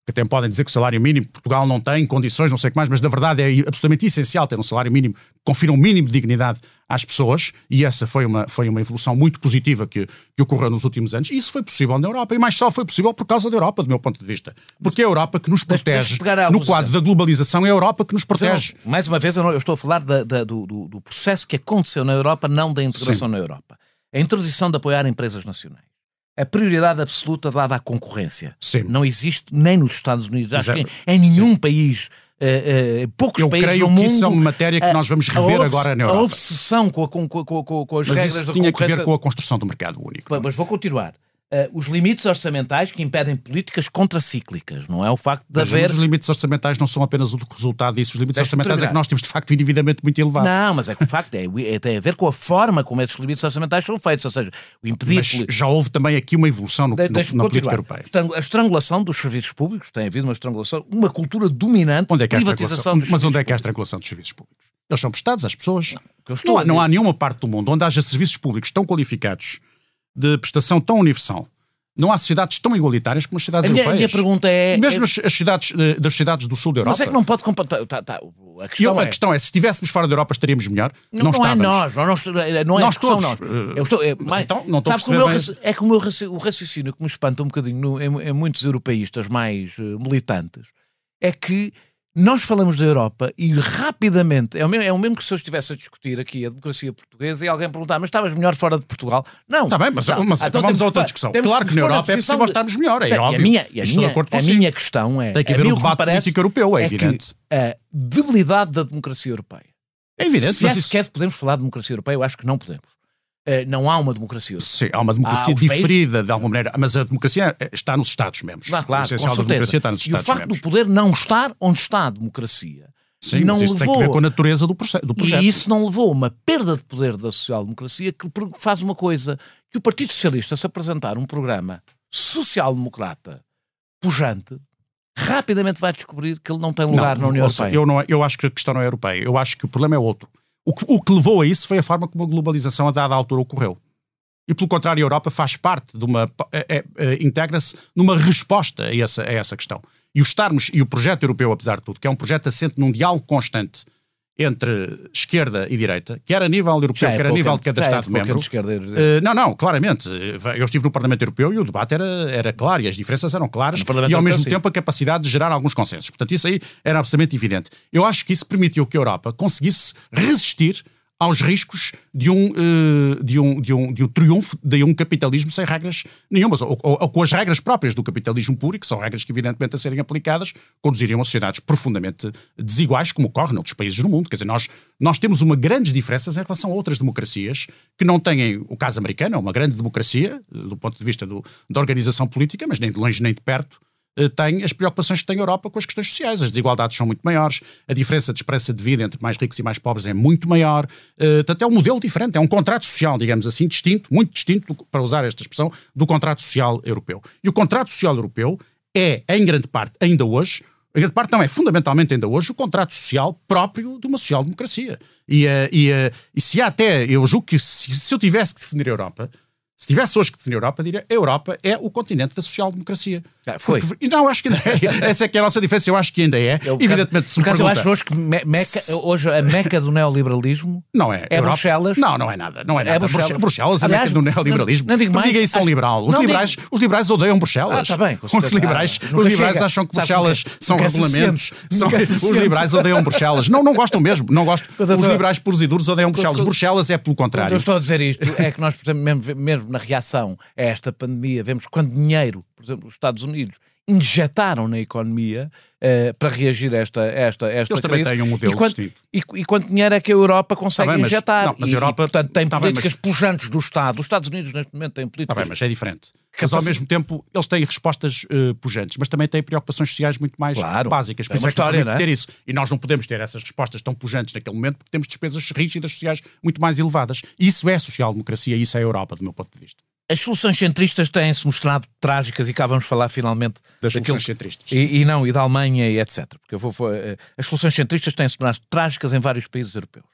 Que até podem dizer que o salário mínimo Portugal não tem condições, não sei o que mais, mas na verdade é absolutamente essencial ter um salário mínimo que confira um mínimo de dignidade às pessoas, e essa foi uma evolução muito positiva que ocorreu nos últimos anos, e isso foi possível na Europa, e mais só foi possível por causa da Europa, do meu ponto de vista. Porque é a Europa que nos protege, no quadro da globalização, é a Europa que nos protege. Mais uma vez, eu estou a falar do processo que aconteceu na Europa, não da integração na Europa. A introdução de apoiar empresas nacionais. A prioridade absoluta dada à concorrência. Sim. Não existe nem nos Estados Unidos, acho que em nenhum país, poucos países no mundo. Eu creio que isso é uma matéria que nós vamos rever agora na Europa. A obsessão com as regras da concorrência... tinha que ver com a construção do mercado único. Mas vou continuar. Os limites orçamentais que impedem políticas contracíclicas, não é o facto de haver... Os limites orçamentais não são apenas o resultado disso. Os limites orçamentais é que nós temos, de facto, um endividamento muito elevado. Não, mas é que o facto tem a ver com a forma como esses limites orçamentais são feitos, ou seja, o impedir... Mas já houve também aqui uma evolução na política europeia. A estrangulação dos serviços públicos, tem havido uma estrangulação, uma cultura dominante de privatização dos serviços públicos. Mas onde é que há a estrangulação dos serviços públicos? Eles são prestados às pessoas. Não há nenhuma parte do mundo onde haja serviços públicos tão qualificados, de prestação tão universal. Não há sociedades tão igualitárias como as sociedades europeias. A minha pergunta é... Mesmo as sociedades do sul da Europa. Mas é que não pode comparar... A questão é, se estivéssemos fora da Europa estaríamos melhor? Não estávamos. Não é nós todos. Então, não estou a perceber é que o raciocínio que me espanta um bocadinho em muitos europeístas mais militantes é que nós falamos da Europa e rapidamente, é o mesmo que se eu estivesse a discutir aqui a democracia portuguesa e alguém perguntar, mas estavas melhor fora de Portugal? Não. Está bem, mas então vamos a outra discussão. Claro que na Europa é possível estarmos melhor, é óbvio. A minha questão é... Tem que haver um debate político europeu, é evidente. A debilidade da democracia europeia. É evidente. Se sequer podemos falar de democracia europeia, eu acho que não podemos. Não há uma democracia europeia. Sim, há uma democracia diferida de alguma maneira, mas a democracia está nos Estados-membros. Claro, o essencial da democracia está nos Estados-membros. E o facto do poder não estar onde está a democracia. Sim, mas isso tem que ver com a natureza do projeto. E isso não levou a uma perda de poder da social-democracia que faz uma coisa, que o Partido Socialista, se apresentar um programa social-democrata pujante, rapidamente vai descobrir que ele não tem lugar na União Europeia. Eu acho que a questão não é europeia. Eu acho que o problema é outro. O que levou a isso foi a forma como a globalização a dada altura ocorreu. E pelo contrário, a Europa faz parte de integra-se numa resposta a essa questão. E o projeto europeu, apesar de tudo, que é um projeto assente num diálogo constante entre esquerda e direita, quer a nível europeu, quer a nível de cada Estado-membro. Não, claramente. Eu estive no Parlamento Europeu e o debate era claro e as diferenças eram claras e ao mesmo tempo a capacidade de gerar alguns consensos. Portanto, isso aí era absolutamente evidente. Eu acho que isso permitiu que a Europa conseguisse resistir aos riscos de um triunfo de um capitalismo sem regras nenhumas, ou com as regras próprias do capitalismo puro, e que são regras que, evidentemente, a serem aplicadas, conduziriam a sociedades profundamente desiguais, como ocorre noutros países do mundo. Quer dizer, nós temos uma grandes diferenças em relação a outras democracias que não têm, o caso americano é uma grande democracia, do ponto de vista da organização política, mas nem de longe nem de perto, tem as preocupações que tem a Europa com as questões sociais. As desigualdades são muito maiores, a diferença de esperança de vida entre mais ricos e mais pobres é muito maior, portanto é um modelo diferente, é um contrato social, digamos assim, distinto, muito distinto, para usar esta expressão, do contrato social europeu. E o contrato social europeu é, em grande parte, ainda hoje, em grande parte não, é fundamentalmente ainda hoje, o contrato social próprio de uma social-democracia. E se há até, eu julgo que se eu tivesse que definir a Europa, se tivesse hoje que definir a Europa, diria a Europa é o continente da social-democracia. Foi. Não, acho que ainda é. Essa é que é a nossa diferença, eu acho que ainda é. Evidentemente, se me pergunta... Eu acho hoje que hoje a meca do neoliberalismo não é Europa. Bruxelas. Não é nada. Não é nada. Bruxelas. A meca do neoliberalismo. Não digo mais. Diga isso, são liberal. Os liberais odeiam Bruxelas. Está bem. Os liberais acham que Bruxelas são regulamentos. Os liberais odeiam Bruxelas. Não gostam mesmo. Não gostam. Os liberais puros e duros odeiam Bruxelas. Bruxelas é pelo contrário. Eu estou a dizer isto, é que nós, por exemplo, mesmo na reação a esta pandemia, vemos quanto dinheiro, por exemplo, os Estados Unidos injetaram na economia para reagir a esta Eles crise. também têm um modelo distinto. E quanto dinheiro é que a Europa consegue injetar? Mas a Europa, portanto, tem políticas pujantes do Estado. Os Estados Unidos, neste momento, têm políticas... Está bem, mas é diferente. Mas, ao mesmo tempo, eles têm respostas pujantes, mas também têm preocupações sociais muito mais básicas. Por isso é que temos que ter isso. E nós não podemos ter essas respostas tão pujantes naquele momento porque temos despesas rígidas sociais muito mais elevadas. Isso é social-democracia, isso é a Europa, do meu ponto de vista. As soluções centristas têm-se mostrado trágicas e cá vamos falar finalmente das soluções centristas. E da Alemanha e etc. Porque as soluções centristas têm-se mostrado trágicas em vários países europeus.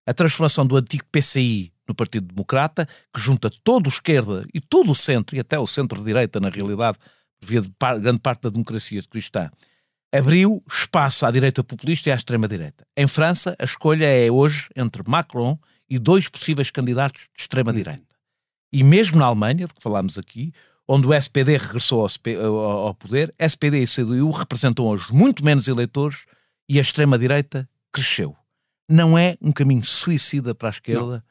A transformação do antigo PCI no Partido Democrata, que junta todo o esquerda e todo o centro, e até o centro-direita, na realidade, via de grande parte da democracia cristã, abriu espaço à direita populista e à extrema-direita. Em França, a escolha é hoje entre Macron e 2 possíveis candidatos de extrema-direita. E mesmo na Alemanha, de que falámos aqui, onde o SPD regressou ao poder, SPD e CDU representam hoje muito menos eleitores e a extrema-direita cresceu. Não é um caminho suicida para a esquerda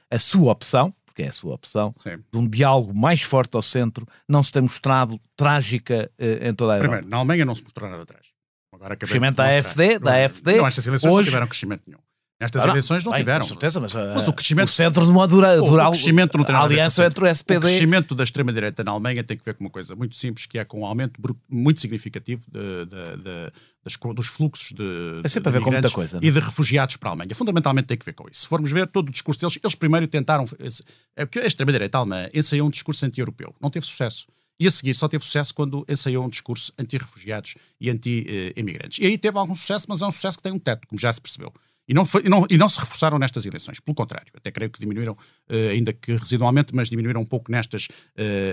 a sua opção, porque é a sua opção, sim, de um diálogo mais forte ao centro, não se tem mostrado trágica em toda a Europa. Primeiro, na Alemanha não se mostrou nada atrás. Agora, o crescimento da AfD... Não, estas eleições não tiveram crescimento nenhum. Nestas eleições não tiveram. Com certeza, mas o crescimento, o centro de uma dural aliança entre o SPD... O crescimento da extrema-direita na Alemanha tem que ver com uma coisa muito simples, que é com um aumento muito significativo dos fluxos de imigrantes e de refugiados para a Alemanha. Fundamentalmente tem que ver com isso. Se formos ver todo o discurso deles, eles primeiro tentaram... É porque a extrema-direita alemã ensaiou um discurso anti-europeu. Não teve sucesso. E a seguir só teve sucesso quando ensaiou um discurso anti-refugiados e anti-imigrantes. E aí teve algum sucesso, mas é um sucesso que tem um teto, como já se percebeu. E não se reforçaram nestas eleições. Pelo contrário, até creio que diminuíram, ainda que residualmente, mas diminuíram um pouco nestas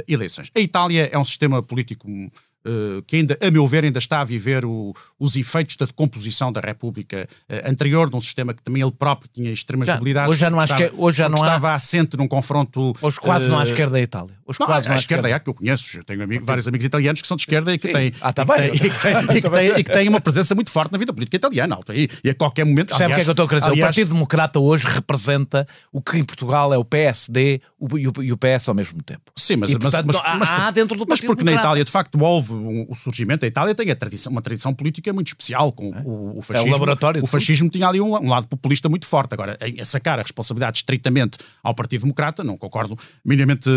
eleições. A Itália é um sistema político que ainda, a meu ver, ainda está a viver os efeitos da decomposição da República anterior, de um sistema que também ele próprio tinha extremas debilidades. Hoje já não estava assente num confronto... Hoje quase não há esquerda da Itália. A esquerda é que eu conheço. Eu tenho vários amigos italianos que são de esquerda e que têm uma presença muito forte na vida política italiana. E a qualquer momento... Sabe o que é que eu estou a querer dizer? O Partido Democrata hoje representa o que em Portugal é o PSD e o PS ao mesmo tempo. Sim, mas dentro do Partido porque na Itália, de facto, houve o surgimento. A Itália tem uma tradição política muito especial com o fascismo. É o laboratório. O fascismo tinha ali um lado populista muito forte. Agora, a sacar a responsabilidade estritamente ao Partido Democrata, não concordo minimamente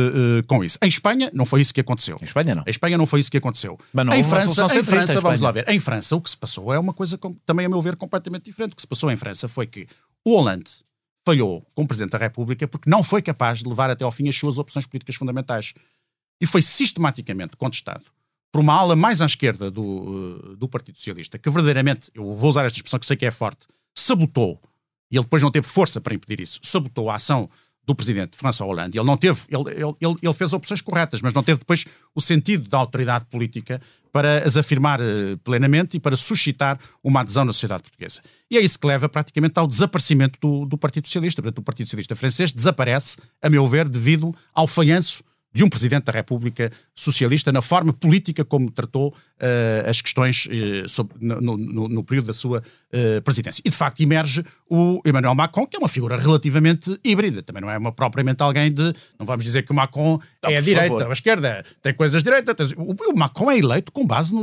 com isso. Em Espanha, não foi isso que aconteceu. Em Espanha, não. Em Espanha não foi isso que aconteceu. Em França, vamos lá ver. Em França, o que se passou é uma coisa, também a meu ver, completamente diferente. O que se passou em França foi que o Hollande falhou como Presidente da República porque não foi capaz de levar até ao fim as suas opções políticas fundamentais. E foi sistematicamente contestado por uma ala mais à esquerda do Partido Socialista, que verdadeiramente, eu vou usar esta expressão que sei que é forte, sabotou, e ele depois não teve força para impedir isso, sabotou a ação do presidente François Hollande. Ele não teve, ele fez opções corretas, mas não teve depois o sentido da autoridade política para as afirmar plenamente e para suscitar uma adesão na sociedade portuguesa. E é isso que leva praticamente ao desaparecimento do Partido Socialista. Portanto, o Partido Socialista francês desaparece, a meu ver, devido ao falhanço de um Presidente da República socialista na forma política como tratou as questões no período da sua presidência. E, de facto, emerge o Emmanuel Macron, que é uma figura relativamente híbrida. Também não é propriamente alguém de... Não vamos dizer que o Macron é a direita ou a esquerda. Tem coisas direitas. O Macron é eleito com base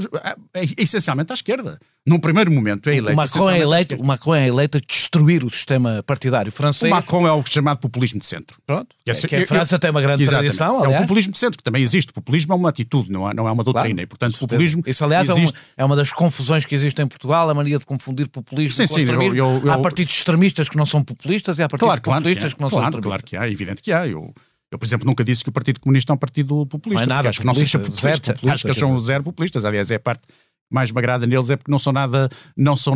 essencialmente à esquerda. Num primeiro momento é eleito. O Macron é eleito a destruir o sistema partidário francês. O Macron é o chamado populismo de centro. Pronto. Que a França tem uma grande tradição, aliás. É o populismo de centro, que também existe. O populismo é uma atitude, não é uma doutrina. Claro, e, portanto, o populismo isso, aliás, existe... é uma das confusões que existe em Portugal, a mania de confundir populismo com extremismo. Há partidos extremistas que não são populistas e há partidos populistas que não são extremistas. Claro que há, é evidente que há. Eu, por exemplo, nunca disse que o Partido Comunista é um partido populista. Não é nada acho que não seja populista. Acho que eles são zero populistas. Aliás, é a parte mais me agrada neles é porque não são nada não são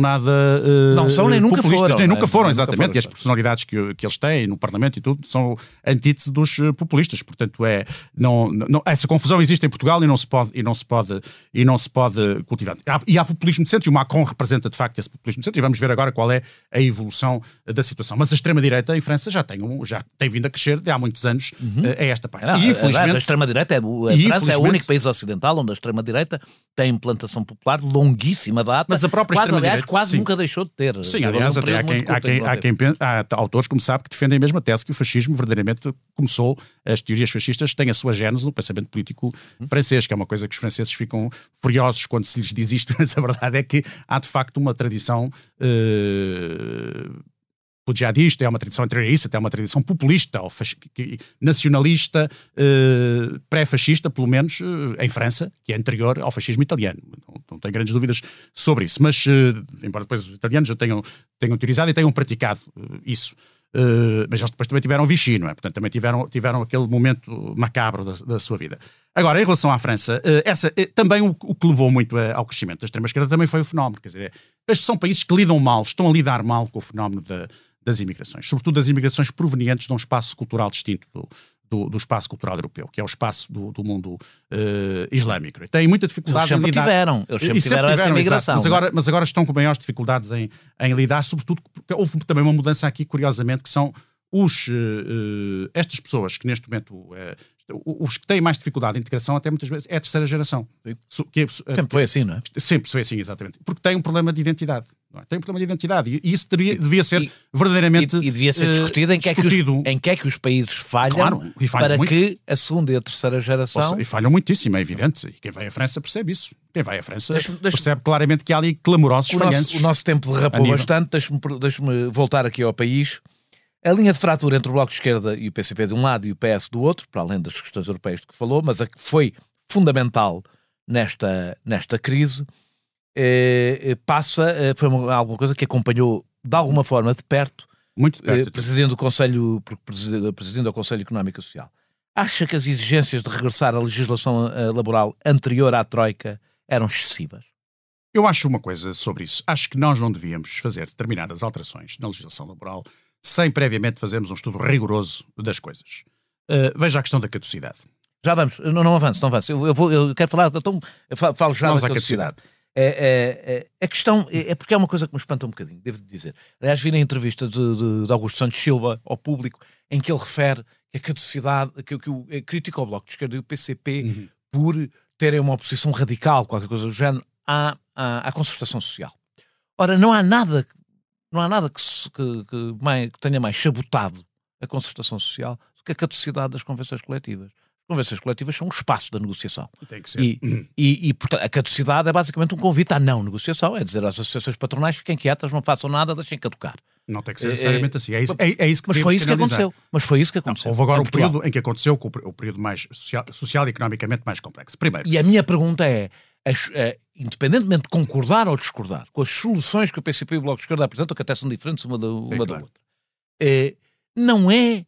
nem nunca populistas, foram, nem nunca foram, exatamente, e as personalidades que eles têm no Parlamento e tudo são antítese dos populistas, portanto essa confusão existe em Portugal e não se pode cultivar. E há populismo de centro, e o Macron representa de facto esse populismo de centro, e vamos ver agora qual é a evolução da situação. Mas a extrema-direita em França já tem vindo a crescer de há muitos anos a esta parte. E infelizmente a extrema-direita, a França é o único país ocidental onde a extrema-direita tem implantação popular longuíssima data, mas a própria extrema-direita quase nunca deixou de ter. Sim, aliás, até há autores, como sabe, que defendem a mesma tese, que o fascismo verdadeiramente começou, as teorias fascistas têm a sua gênese no pensamento político francês, que é uma coisa que os franceses ficam furiosos quando se lhes diz isto, mas a verdade é que há de facto uma tradição jihadista, é uma tradição anteriorista, é uma tradição populista, ou nacionalista, pré-fascista, pelo menos em França, que é anterior ao fascismo italiano. Não tenho grandes dúvidas sobre isso, mas embora depois os italianos já tenham teorizado e tenham praticado isso. Mas eles depois também tiveram Vichy, não é? Portanto, também tiveram aquele momento macabro da sua vida. Agora, em relação à França, também o que levou muito ao crescimento da extrema-esquerda também foi o fenómeno. Quer dizer, estes são países que estão a lidar mal com o fenómeno das imigrações, sobretudo das imigrações provenientes de um espaço cultural distinto do espaço cultural europeu, que é o espaço do mundo islâmico. E têm muita dificuldade eles sempre tiveram essa imigração. Mas agora estão com maiores dificuldades em lidar, sobretudo porque houve também uma mudança aqui, curiosamente, que são estas pessoas que neste momento os que têm mais dificuldade de integração até muitas vezes é a terceira geração. Sempre foi assim, não é? Sempre foi assim, exatamente. Porque tem um problema de identidade. Não é? Tem um problema de identidade. E isso devia ser verdadeiramente e devia ser discutido em que é que os países falham, para muito. Que a segunda e a terceira geração... E falham muitíssimo, é evidente. E quem vai à França percebe isso. Quem vai à França percebe claramente que há ali clamorosos falhanços. O nosso tempo derrapou bastante. Deixe-me voltar aqui ao país. A linha de fratura entre o Bloco de Esquerda e o PCP de um lado e o PS do outro, para além das questões europeias de que falou, mas a que foi fundamental nesta crise, foi alguma coisa que acompanhou de alguma forma de perto, muito de perto, presidindo ao Conselho Económico e Social. Acha que as exigências de regressar à legislação laboral anterior à Troika eram excessivas? Eu acho uma coisa sobre isso. Acho que nós não devíamos fazer determinadas alterações na legislação laboral sem previamente fazermos um estudo rigoroso das coisas. Veja a questão da caducidade. Já vamos, não avance. Eu quero falar, então falo já da caducidade. A questão é porque é uma coisa que me espanta um bocadinho, devo dizer. Aliás, vi na entrevista de Augusto Santos Silva ao Público, em que ele refere que a caducidade, que critica o Bloco de Esquerda e o PCP por terem uma oposição radical, qualquer coisa do género, à concertação social. Ora, não há nada que tenha mais sabotado a concertação social do que a caducidade das convenções coletivas. As convenções coletivas são um espaço da negociação. Tem que ser. Portanto, a caducidade é basicamente um convite à não negociação, é dizer às associações patronais fiquem quietas, não façam nada, deixem caducar. Não tem que ser necessariamente assim. É isso que mas foi isso que aconteceu. Houve agora um período em que aconteceu o período mais social e economicamente mais complexo. Primeiro. E a minha pergunta é, independentemente de concordar ou discordar com as soluções que o PCP e o Bloco de Esquerda apresentam, que até são diferentes uma da outra, não é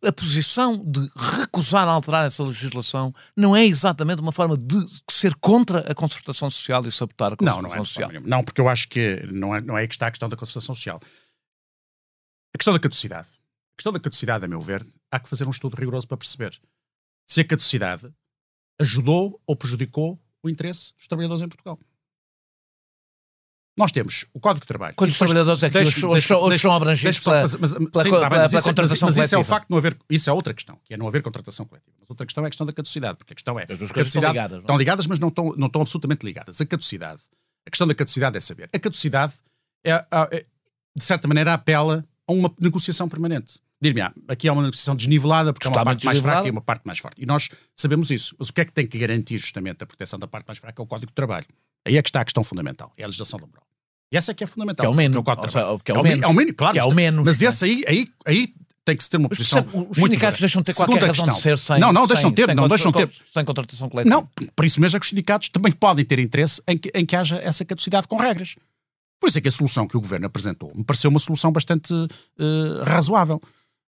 a posição de recusar alterar essa legislação, não é exatamente uma forma de ser contra a concertação social e sabotar a concertação social? Não, porque eu acho que não é aí que está a questão da concertação social. A questão da caducidade. A questão da caducidade, a meu ver, há que fazer um estudo rigoroso para perceber se a caducidade ajudou ou prejudicou o interesse dos trabalhadores em Portugal. Nós temos o Código de Trabalho. Quantos trabalhadores é que hoje são abrangidos pela contratação mas coletiva? Isso é o facto de não haver... Isso é outra questão, que é não haver contratação coletiva. Mas outra questão é a questão da caducidade, porque a questão é... As duas coisas estão ligadas, não? Estão ligadas, mas não estão absolutamente ligadas. A caducidade, a questão da caducidade é saber. A caducidade, de certa maneira, apela a uma negociação permanente. Dir-me, aqui há uma negociação desnivelada, porque há uma parte mais fraca e uma parte mais forte. E nós sabemos isso. Mas o que é que tem que garantir justamente a proteção da parte mais fraca? É o Código de Trabalho. Aí é que está a questão fundamental, é a legislação laboral. E essa é que é fundamental. Que é o menos. Claro. Que é o menos. Mas esse aí tem que se ter uma posição os sindicatos deixam de ter qualquer razão de ser sem... Não deixam de ter. Sem contratação coletiva. Não, por isso mesmo é que os sindicatos também podem ter interesse em que haja essa caducidade com regras. Por isso é que a solução que o Governo apresentou me pareceu uma solução bastante razoável.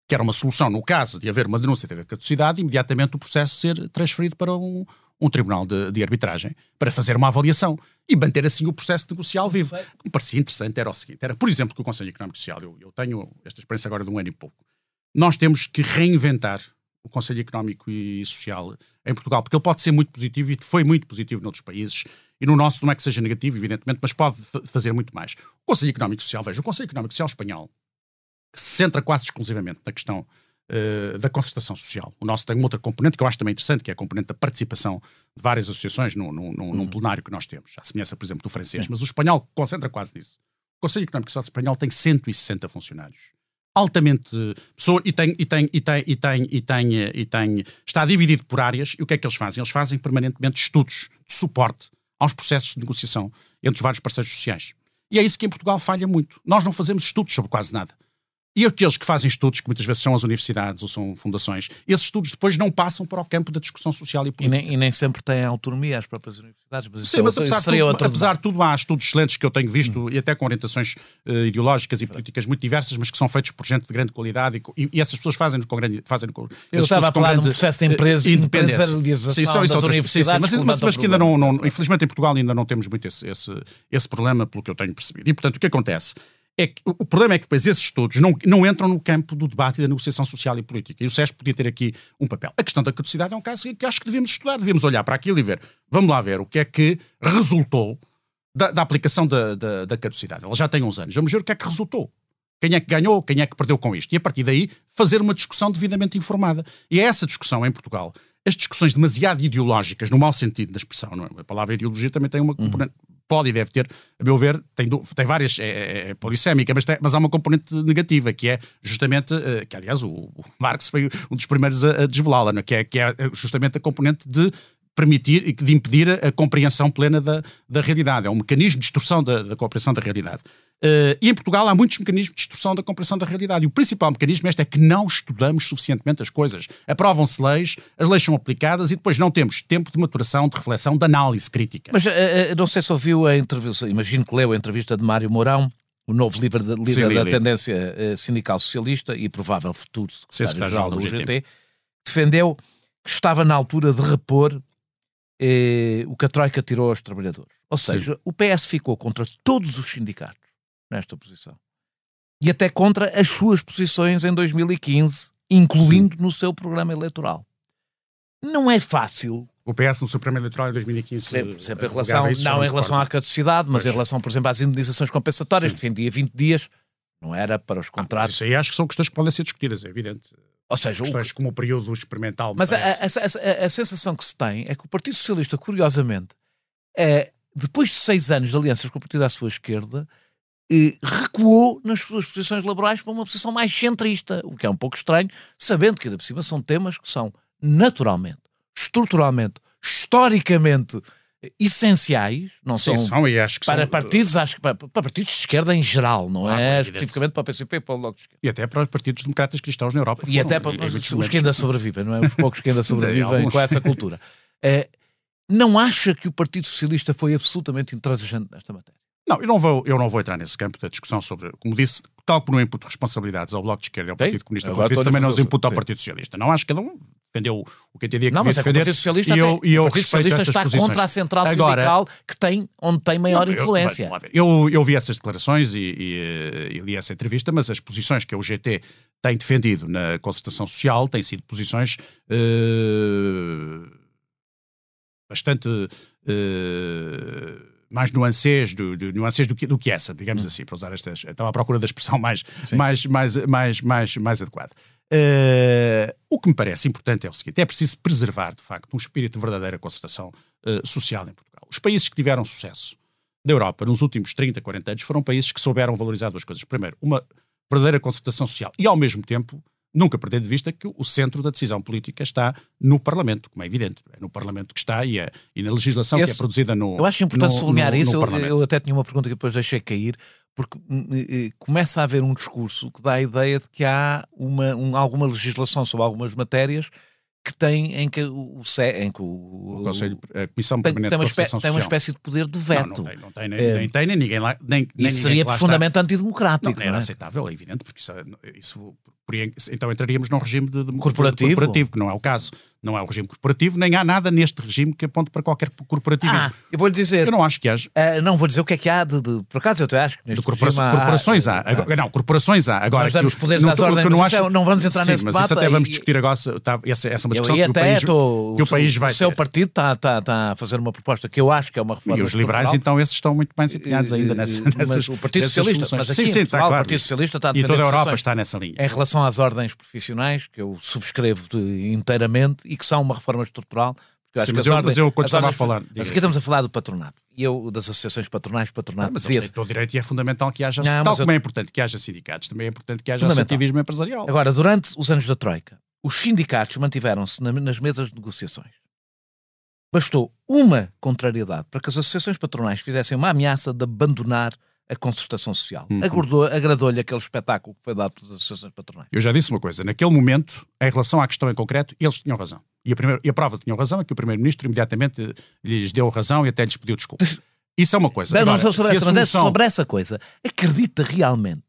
Que era uma solução, no caso de haver uma denúncia de haver caducidade, imediatamente o processo ser transferido para um tribunal de arbitragem para fazer uma avaliação e manter assim o processo negocial vivo. O que me parecia interessante era o seguinte, era, por exemplo, que o Conselho Económico e Social, eu tenho esta experiência agora de 1 ano e pouco, nós temos que reinventar o Conselho Económico e Social em Portugal, porque ele pode ser muito positivo e foi muito positivo noutros países, e no nosso não é que seja negativo, evidentemente, mas pode fazer muito mais. O Conselho Económico e Social, veja, o Conselho Económico e Social espanhol, que se centra quase exclusivamente na questão da concertação social. O nosso tem uma outra componente que eu acho também interessante, que é a componente da participação de várias associações num plenário que nós temos, à semelhança, por exemplo, do francês, mas o espanhol concentra quase nisso. O Conselho Económico e Social espanhol tem 160 funcionários. Altamente pessoa está dividido por áreas, e o que é que eles fazem? Eles fazem permanentemente estudos de suporte aos processos de negociação entre os vários parceiros sociais. E é isso que em Portugal falha muito. Nós não fazemos estudos sobre quase nada. E aqueles que fazem estudos, que muitas vezes são as universidades ou são fundações, esses estudos depois não passam para o campo da discussão social e política. E nem sempre têm autonomia as próprias universidades. Mas sim, mas apesar de tudo, há estudos excelentes que eu tenho visto, e até com orientações ideológicas e políticas muito diversas, mas que são feitos por gente de grande qualidade e essas pessoas fazem com grande... Eu estava a falar de um processo de empresarialização das universidades. Mas que ainda não... Infelizmente em Portugal ainda não temos muito esse problema, pelo que eu tenho percebido. E, portanto, o que acontece? O problema é que depois esses estudos não entram no campo do debate e da negociação social e política. E o SESP podia ter aqui um papel. A questão da caducidade é um caso que acho que devemos estudar, devemos olhar para aquilo e ver. Vamos lá ver o que é que resultou da aplicação da caducidade. Ela já tem uns anos. Vamos ver o que é que resultou. Quem é que ganhou, quem é que perdeu com isto. E a partir daí fazer uma discussão devidamente informada. E é essa discussão em Portugal. As discussões demasiado ideológicas, no mau sentido da expressão, não é? A palavra ideologia também tem uma componente... Pode e deve ter, a meu ver, tem várias, é polissémica, mas há uma componente negativa, que é justamente, que aliás o Marx foi um dos primeiros a desvelá-la, não? Que é justamente a componente de permitir e de impedir a compreensão plena da realidade. É um mecanismo de distorção da compreensão da realidade. E em Portugal há muitos mecanismos de distorção da compreensão da realidade. E o principal mecanismo é que não estudamos suficientemente as coisas. Aprovam-se leis, as leis são aplicadas e depois não temos tempo de maturação, de reflexão, de análise crítica. Mas não sei se ouviu a entrevista, imagino que leu a entrevista de Mário Mourão, o novo líder da tendência sindical socialista e provável futuro secretário-geral do UGT, defendeu que estava na altura de repor o que a Troika tirou aos trabalhadores. Ou seja, sim, o PS ficou contra todos os sindicatos nesta posição. E até contra as suas posições em 2015, incluindo no seu programa eleitoral. Não é fácil. O PS no seu programa eleitoral em 2015... Sempre em relação à caducidade, mas em relação, por exemplo, às indenizações compensatórias, que defendia 20 dias, não era para os contratos. Isso aí acho que são questões que podem ser discutidas, é evidente. Ou seja, questões como o período experimental. Mas a sensação que se tem é que o Partido Socialista, curiosamente, depois de 6 anos de alianças com o partido à sua esquerda, recuou nas suas posições laborais para uma posição mais centrista, o que é um pouco estranho, sabendo que, ainda por cima, são temas que são naturalmente, estruturalmente, historicamente essenciais, não sim, são e acho que para são, partidos, acho que para partidos de esquerda em geral, não é especificamente para o PCP e para o Bloco de Esquerda. E até para os partidos democratas cristãos na Europa. E até para os que ainda sobrevivem, não é? Os poucos que ainda sobrevivem com essa cultura. Não acha que o Partido Socialista foi absolutamente intransigente nesta matéria? Não, eu não vou entrar nesse campo da discussão sobre, como disse, tal como não imputo responsabilidades ao Bloco de Esquerda e ao Partido Comunista Progressista, também não os imputo ao Partido Socialista. Não acho que cada um defendeu o que entendia que devia defender. O Partido Socialista, o Partido Socialista está contra a central sindical onde tem maior influência. Eu vi essas declarações e li essa entrevista, mas as posições que a UGT tem defendido na concertação social têm sido posições bastante mais nuances do que essa, digamos assim, para usar estava à procura da expressão mais adequada. O que me parece importante é o seguinte: é preciso preservar, de facto, um espírito de verdadeira concertação social em Portugal. Os países que tiveram sucesso da Europa nos últimos 30, 40 anos foram países que souberam valorizar duas coisas. Primeiro, uma verdadeira concertação social e, ao mesmo tempo, nunca perder de vista que o centro da decisão política está no Parlamento, como é evidente. É no Parlamento que está e na legislação que é produzida no Eu acho importante sublinhar isso. Eu até tinha uma pergunta que depois deixei cair, porque começa a haver um discurso que dá a ideia de que há alguma legislação sobre algumas matérias que tem em que o Conselho, a Comissão Permanente de Concertação Social tem uma espécie de poder de veto. Não tem, nem tem, nem ninguém lá. Isso seria profundamente antidemocrático. Não era aceitável, é evidente, porque isso então entraríamos num regime corporativo, que não é o caso. Não é o regime corporativo, nem há nada neste regime que aponte para qualquer corporativismo. Eu vou-lhe dizer. Eu não acho que haja. Não vou dizer o que é que há por acaso eu até acho que de corporações há. Não, corporações há. Agora, nós damos poderes às ordens, não vamos entrar nesse debate. Mas isso até vamos discutir agora. Essa é uma discussão que o país vai ter. O seu partido está a fazer uma proposta que eu acho que é uma reforma. E os liberais, então, esses estão muito mais empenhados ainda nessas. O Partido Socialista, mas aqui em Portugal, o Partido Socialista está a defender. E toda a Europa está nessa linha. Em relação às ordens profissionais, que eu subscrevo inteiramente e que são uma reforma estrutural. Mas eu quando estava a falar. Mas aqui estamos a falar do patronato. E eu, das associações patronais, mas eles têm todo o direito e é fundamental que haja. Como é importante que haja sindicatos, também é importante que haja associativismo empresarial. Agora, durante os anos da Troika, os sindicatos mantiveram-se nas mesas de negociações. Bastou uma contrariedade para que as associações patronais fizessem uma ameaça de abandonar a concertação social. Agradou-lhe aquele espetáculo que foi dado pelas associações patronais. Eu já disse uma coisa, naquele momento, em relação à questão em concreto, eles tinham razão. E a prova de tinham razão é que o Primeiro-Ministro imediatamente lhes deu razão e até lhes pediu desculpas. Isso é uma coisa. Agora, sobre essa coisa, acredita realmente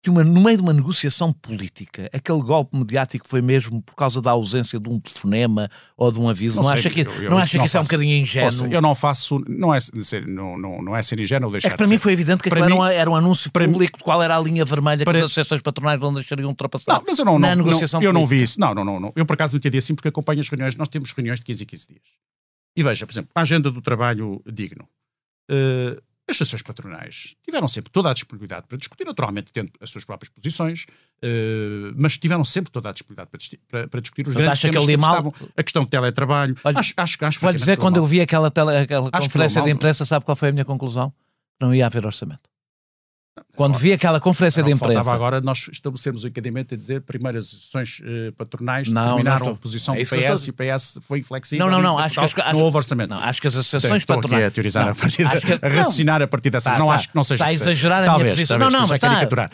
que no meio de uma negociação política, aquele golpe mediático foi mesmo por causa da ausência de um telefonema ou de um aviso? Não acha que isso é um bocadinho ingênuo? Eu não faço, não é ser ingênuo deixar. É que para mim foi evidente que aquilo era um anúncio público de qual era a linha vermelha que as associações patronais não deixariam ultrapassar. Não, mas na negociação política. Eu não vi isso. Não. Eu por acaso não entendi assim porque acompanho as reuniões. Nós temos reuniões de 15 em 15 dias. E veja, por exemplo, a agenda do trabalho digno. As associações patronais tiveram sempre toda a disponibilidade para discutir, naturalmente tendo as suas próprias posições, mas tiveram sempre toda a disponibilidade para discutir os grandes temas que estavam. A questão de teletrabalho. Acho vou dizer, quando eu vi aquela conferência de imprensa, sabe qual foi a minha conclusão? Não ia haver orçamento. Quando vi aquela conferência de imprensa... Faltava agora nós estabelecermos o encadimento a dizer primeiras associações patronais terminaram a posição do PS e o PS foi inflexível. Não houve orçamento. Não, acho que as associações patronais... Estou aqui a teorizar a raciocinar a partir dessa... Não acho que não seja... Está a exagerar a minha posição. Talvez, caricaturar.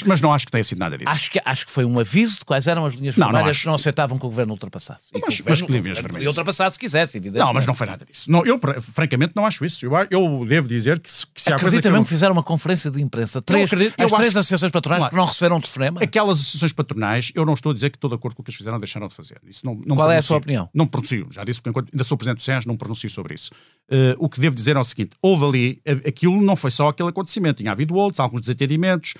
Mas não acho que tenha sido nada disso. Acho que foi um aviso de quais eram as linhas vermelhas que não aceitavam que o governo ultrapassasse. Mas que linhas vermelhas? E ultrapassasse se quisesse, evidente. Não, mas não foi nada disso. Eu, francamente, não acho isso. Eu devo dizer que se há coisa Acredita mesmo que fizeram uma conferência de imprensa. As três associações patronais que não receberam telefonema? Aquelas associações patronais, eu não estou a dizer que estou de acordo com o que eles fizeram, deixaram de fazer. Isso não Qual é a sua opinião? Não pronuncio, já disse, porque enquanto ainda sou Presidente do SES, não pronuncio sobre isso. O que devo dizer é o seguinte: houve ali, aquilo não foi só aquele acontecimento, tinha havido outros, alguns desentendimentos,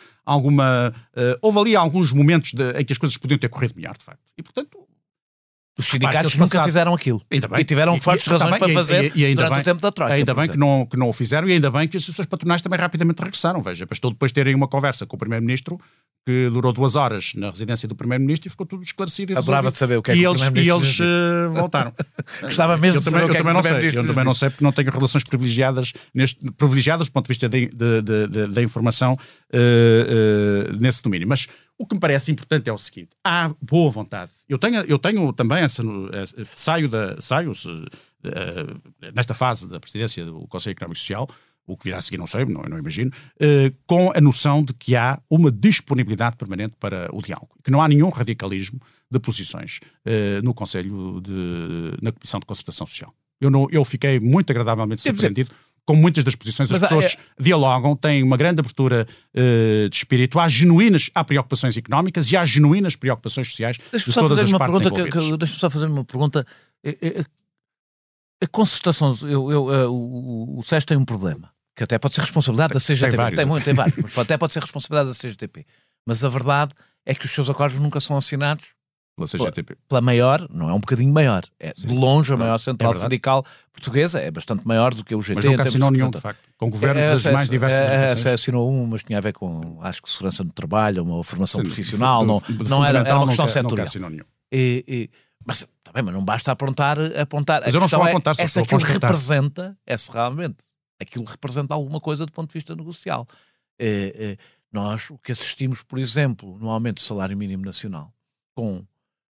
houve ali alguns momentos em que as coisas podiam ter corrido melhor, de facto. E, portanto, os sindicatos nunca fizeram aquilo. E tiveram fortes razões para fazer durante o tempo da Troika. Ainda bem que não o fizeram e ainda bem que as associações patronais também rapidamente regressaram. Veja, bastou depois terem uma conversa com o Primeiro-Ministro que durou 2 horas na residência do Primeiro-Ministro e ficou tudo esclarecido. Adorava de saber o que é que o Primeiro-Ministro E eles voltaram. Gostava mesmo de saber o que é que o Primeiro-Ministro... Eu também não sei porque não tenho relações privilegiadas do ponto de vista da informação nesse domínio. Mas o que me parece importante é o seguinte: há boa vontade. Eu tenho também nesta fase da presidência do Conselho Económico e Social, o que virá a seguir não sei, não imagino, com a noção de que há uma disponibilidade permanente para o diálogo, que não há nenhum radicalismo de posições no Conselho, na Comissão de Concertação Social. Eu fiquei muito agradavelmente surpreendido com muitas das posições. As pessoas dialogam, têm uma grande abertura de espírito, há preocupações económicas e há genuínas preocupações sociais de todas as partes envolvidas. Deixa-me só fazer uma pergunta. A concertação, o SES tem um problema, que até pode ser responsabilidade da CGTP. Tem vários, mas até pode ser responsabilidade da CGTP. Mas a verdade é que os seus acordos nunca são assinados Pela CGTP. Pela maior, não é um bocadinho maior, é de longe a maior central sindical portuguesa, é bastante maior do que o GT. Mas nunca assinou nenhum, de facto, com governos das mais diversas orientações. Assinou um, mas tinha a ver com, acho que segurança no trabalho, uma formação profissional, não era uma questão setorial. Nunca assinou nenhum. Mas não basta apontar. Mas eu não estou a apontar, se aquilo representa, realmente, aquilo representa alguma coisa do ponto de vista negocial. Nós, o que assistimos, por exemplo, no aumento do salário mínimo nacional, com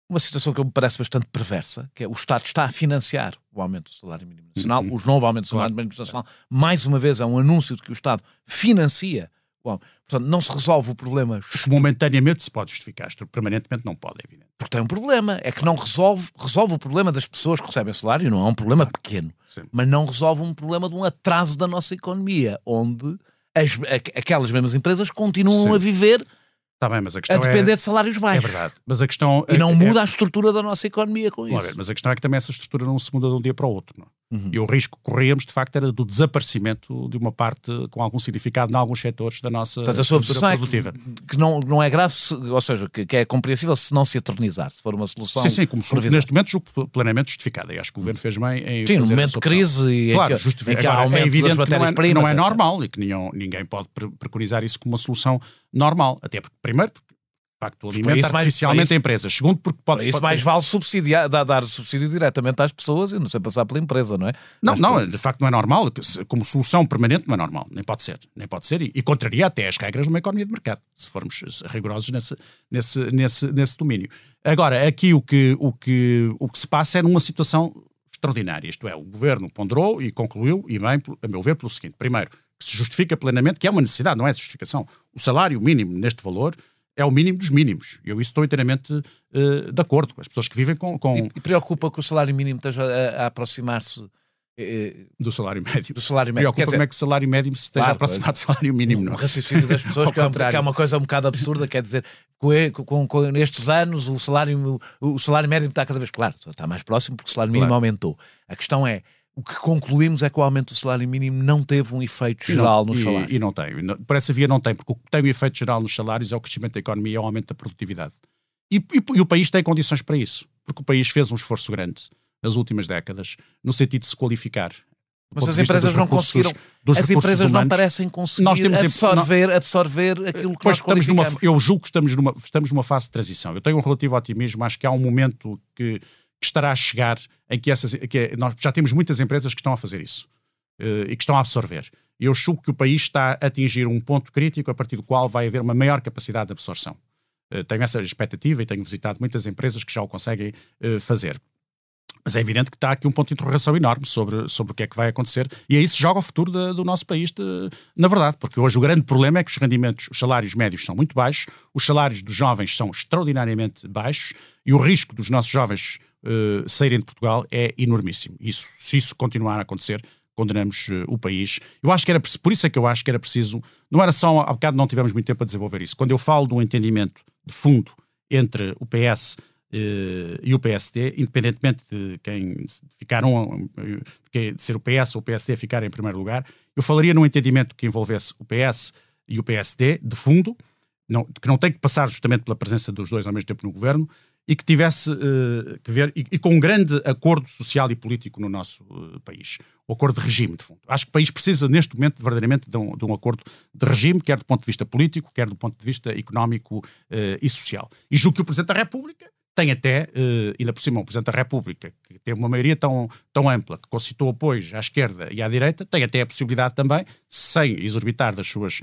uma situação que me parece bastante perversa, que é o Estado está a financiar o aumento do salário mínimo nacional, os novos aumentos do salário mínimo nacional, mais uma vez é um anúncio de que o Estado financia. Portanto, não se resolve o problema. Momentaneamente se pode justificar, permanentemente não pode, é evidente. Porque tem um problema, é que não resolve o problema das pessoas que recebem salário, não é um problema pequeno, mas não resolve um problema de um atraso da nossa economia, onde aquelas mesmas empresas continuam a viver bem, mas a depender de salários baixos. É verdade. Mas a questão e não muda a estrutura da nossa economia com isso. Mas a questão é que também essa estrutura não se muda de um dia para o outro. Não? E o risco que corríamos, de facto, era do desaparecimento de uma parte com algum significado em alguns setores da nossa estrutura produtiva. Que não é grave, ou seja, que é compreensível se não se eternizar, se for uma solução. Sim, como neste momento julgo plenamente justificada. E acho que o Governo fez bem em no momento de crise e claro, em que há aumento é evidente das matérias-primas. Não é normal e que ninguém pode preconizar isso como uma solução normal. Até porque, primeiro, de facto, alimenta artificialmente a empresa. Segundo, porque pode mais vale subsidiar, dar subsídio diretamente às pessoas e não sei passar pela empresa, não é? Não, de facto não é normal. Como solução permanente não é normal. Nem pode ser. E contraria até as regras de uma economia de mercado, se formos rigorosos nesse domínio. Agora, aqui o que se passa é numa situação extraordinária. Isto é, o Governo ponderou e concluiu, e bem, a meu ver, pelo seguinte. Primeiro, que se justifica plenamente, que é uma necessidade, não é justificação. O salário mínimo neste valor é o mínimo dos mínimos. Eu isso estou inteiramente de acordo com as pessoas que vivem com... E preocupa que o salário mínimo esteja a aproximar-se do salário médio. Preocupa-me é que o salário médio se esteja aproximado do salário mínimo. O raciocínio das pessoas que é uma coisa um bocado absurda, quer dizer, com nestes anos o salário médio está cada vez, claro, está mais próximo porque o salário mínimo aumentou. A questão é, o que concluímos é que o aumento do salário mínimo não teve um efeito geral nos salários. E não tem. Por essa via não tem, porque o que tem um efeito geral nos salários é o crescimento da economia e o aumento da produtividade. E o país tem condições para isso, porque o país fez um esforço grande nas últimas décadas, no sentido de se qualificar. Mas as empresas não conseguiram, as empresas não parecem conseguir absorver aquilo que nós qualificamos. Eu julgo que estamos numa fase de transição. Eu tenho um relativo otimismo, acho que há um momento que estará a chegar em que nós já temos muitas empresas que estão a fazer isso e que estão a absorver. Eu julgo que o país está a atingir um ponto crítico a partir do qual vai haver uma maior capacidade de absorção. Tenho essa expectativa e tenho visitado muitas empresas que já o conseguem fazer. Mas é evidente que está aqui um ponto de interrogação enorme sobre o que é que vai acontecer e aí se joga o futuro do nosso país, na verdade, porque hoje o grande problema é que os salários médios são muito baixos, os salários dos jovens são extraordinariamente baixos e o risco dos nossos jovens saírem de Portugal é enormíssimo. Se isso continuar a acontecer, condenamos o país. Eu acho que por isso é que eu acho que era preciso, não era só, há bocado não tivemos muito tempo a desenvolver isso. Quando eu falo de um entendimento de fundo entre o PS e o PSD, independentemente de quem de ser o PS ou o PSD ficar em primeiro lugar, eu falaria num entendimento que envolvesse o PS e o PSD de fundo, que não tem que passar justamente pela presença dos dois ao mesmo tempo no governo, e que tivesse que ver, e com um grande acordo social e político no nosso país. O acordo de regime, de fundo. Acho que o país precisa, neste momento, verdadeiramente, de um acordo de regime, quer do ponto de vista político, quer do ponto de vista económico e social. E julgo que o Presidente da República tem até, ainda por cima, o Presidente da República, que teve uma maioria tão ampla, que concitou apoios à esquerda e à direita, tem até a possibilidade também, sem exorbitar das suas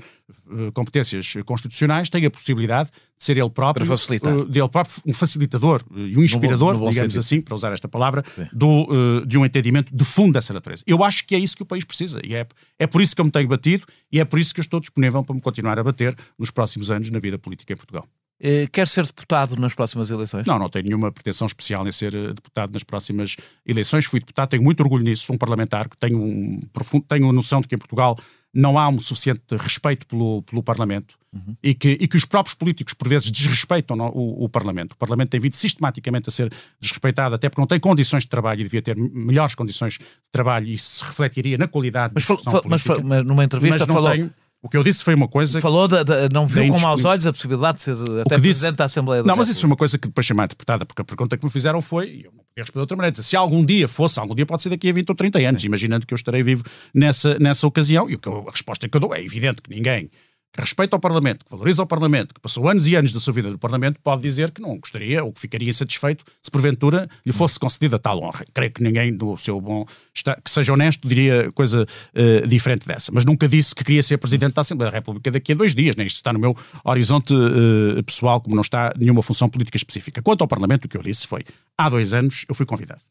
competências constitucionais, tem a possibilidade de ser ele próprio, um facilitador e um inspirador, no bom digamos sentido. Assim, para usar esta palavra, de um entendimento de fundo dessa natureza. Eu acho que é isso que o país precisa e é por isso que eu me tenho batido e é por isso que eu estou disponível para me continuar a bater nos próximos anos na vida política em Portugal. Quer ser deputado nas próximas eleições? Não tenho nenhuma pretensão especial em ser deputado nas próximas eleições. Fui deputado, tenho muito orgulho nisso, sou um parlamentar que tenho a noção de que em Portugal não há um suficiente respeito pelo Parlamento e que os próprios políticos por vezes desrespeitam o Parlamento. O Parlamento tem vindo sistematicamente a ser desrespeitado até porque não tem condições de trabalho e devia ter melhores condições de trabalho e isso se refletiria na qualidade da discussão política. Mas numa entrevista O que eu disse foi uma coisa... Falou não viu com maus olhos a possibilidade de ser até Presidente da Assembleia da Não, mas isso foi uma coisa que depois foi mal interpretada, porque a pergunta que me fizeram foi, e eu não podia responder de outra maneira, se algum dia pode ser daqui a 20 ou 30 anos, imaginando que eu estarei vivo nessa ocasião, e a resposta que eu dou é evidente que ninguém que respeita o Parlamento, que valoriza o Parlamento, que passou anos e anos da sua vida no Parlamento, pode dizer que não gostaria ou que ficaria insatisfeito se porventura lhe fosse concedida tal honra. Creio que ninguém do seu que seja honesto diria coisa diferente dessa. Mas nunca disse que queria ser Presidente da Assembleia da República daqui a 2 dias, nem isto está no meu horizonte pessoal, como não está nenhuma função política específica. Quanto ao Parlamento, o que eu disse foi, há 2 anos eu fui convidado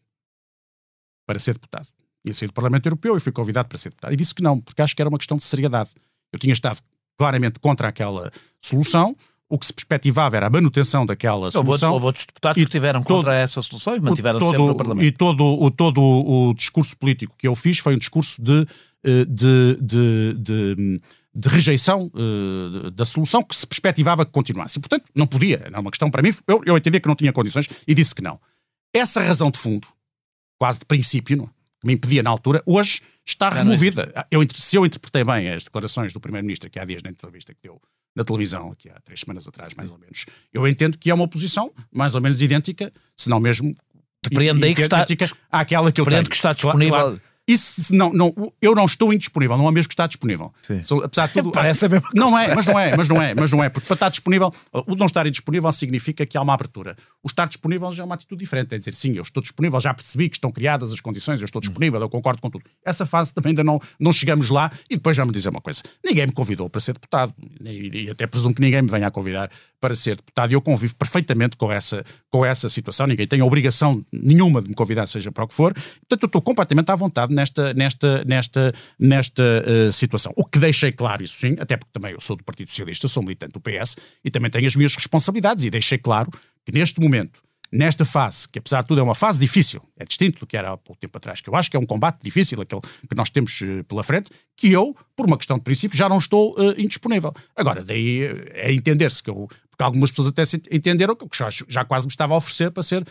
para ser deputado. Ia sair do Parlamento Europeu e fui convidado para ser deputado. E disse que não, porque acho que era uma questão de seriedade. Eu tinha estado claramente contra aquela solução, o que se perspectivava era a manutenção daquela solução. Houve outros deputados que estiveram contra essa solução e mantiveram-se sempre no Parlamento. E todo o discurso político que eu fiz foi um discurso de rejeição da solução que se perspectivava que continuasse. E, portanto, não podia. Era uma questão para mim. Eu entendi que não tinha condições e disse que não. Essa razão de fundo, quase de princípio, não, que me impedia na altura, hoje está removida. Se eu interpretei bem as declarações do Primeiro-Ministro que há dias na entrevista que deu na televisão, aqui há 3 semanas atrás, mais ou menos, eu entendo que é uma posição mais ou menos idêntica, se não mesmo idêntica àquela que eu tenho. Que está disponível... Claro. Isso, eu não estou indisponível, não é mesmo que está disponível. Apesar de tudo, parece a mesma coisa. Não é, porque para estar disponível, o não estar indisponível significa que há uma abertura. O estar disponível já é uma atitude diferente, é dizer, sim, eu estou disponível, já percebi que estão criadas as condições, eu estou disponível, eu concordo com tudo. Essa fase também ainda não chegamos lá e depois já me dizer uma coisa, ninguém me convidou para ser deputado e até presumo que ninguém me venha a convidar para ser deputado e eu convivo perfeitamente com essa situação, ninguém tem obrigação nenhuma de me convidar, seja para o que for, portanto eu estou completamente à vontade nesta situação. O que deixei claro, isso sim, até porque também eu sou do Partido Socialista, sou militante do PS e também tenho as minhas responsabilidades e deixei claro que neste momento, nesta fase, que apesar de tudo é uma fase difícil, é distinto do que era há pouco tempo atrás, que eu acho que é um combate difícil, aquele que nós temos pela frente, que eu, por uma questão de princípio, já não estou indisponível. Agora, daí é entender-se que porque algumas pessoas até se entenderam que já quase me estava a oferecer para ser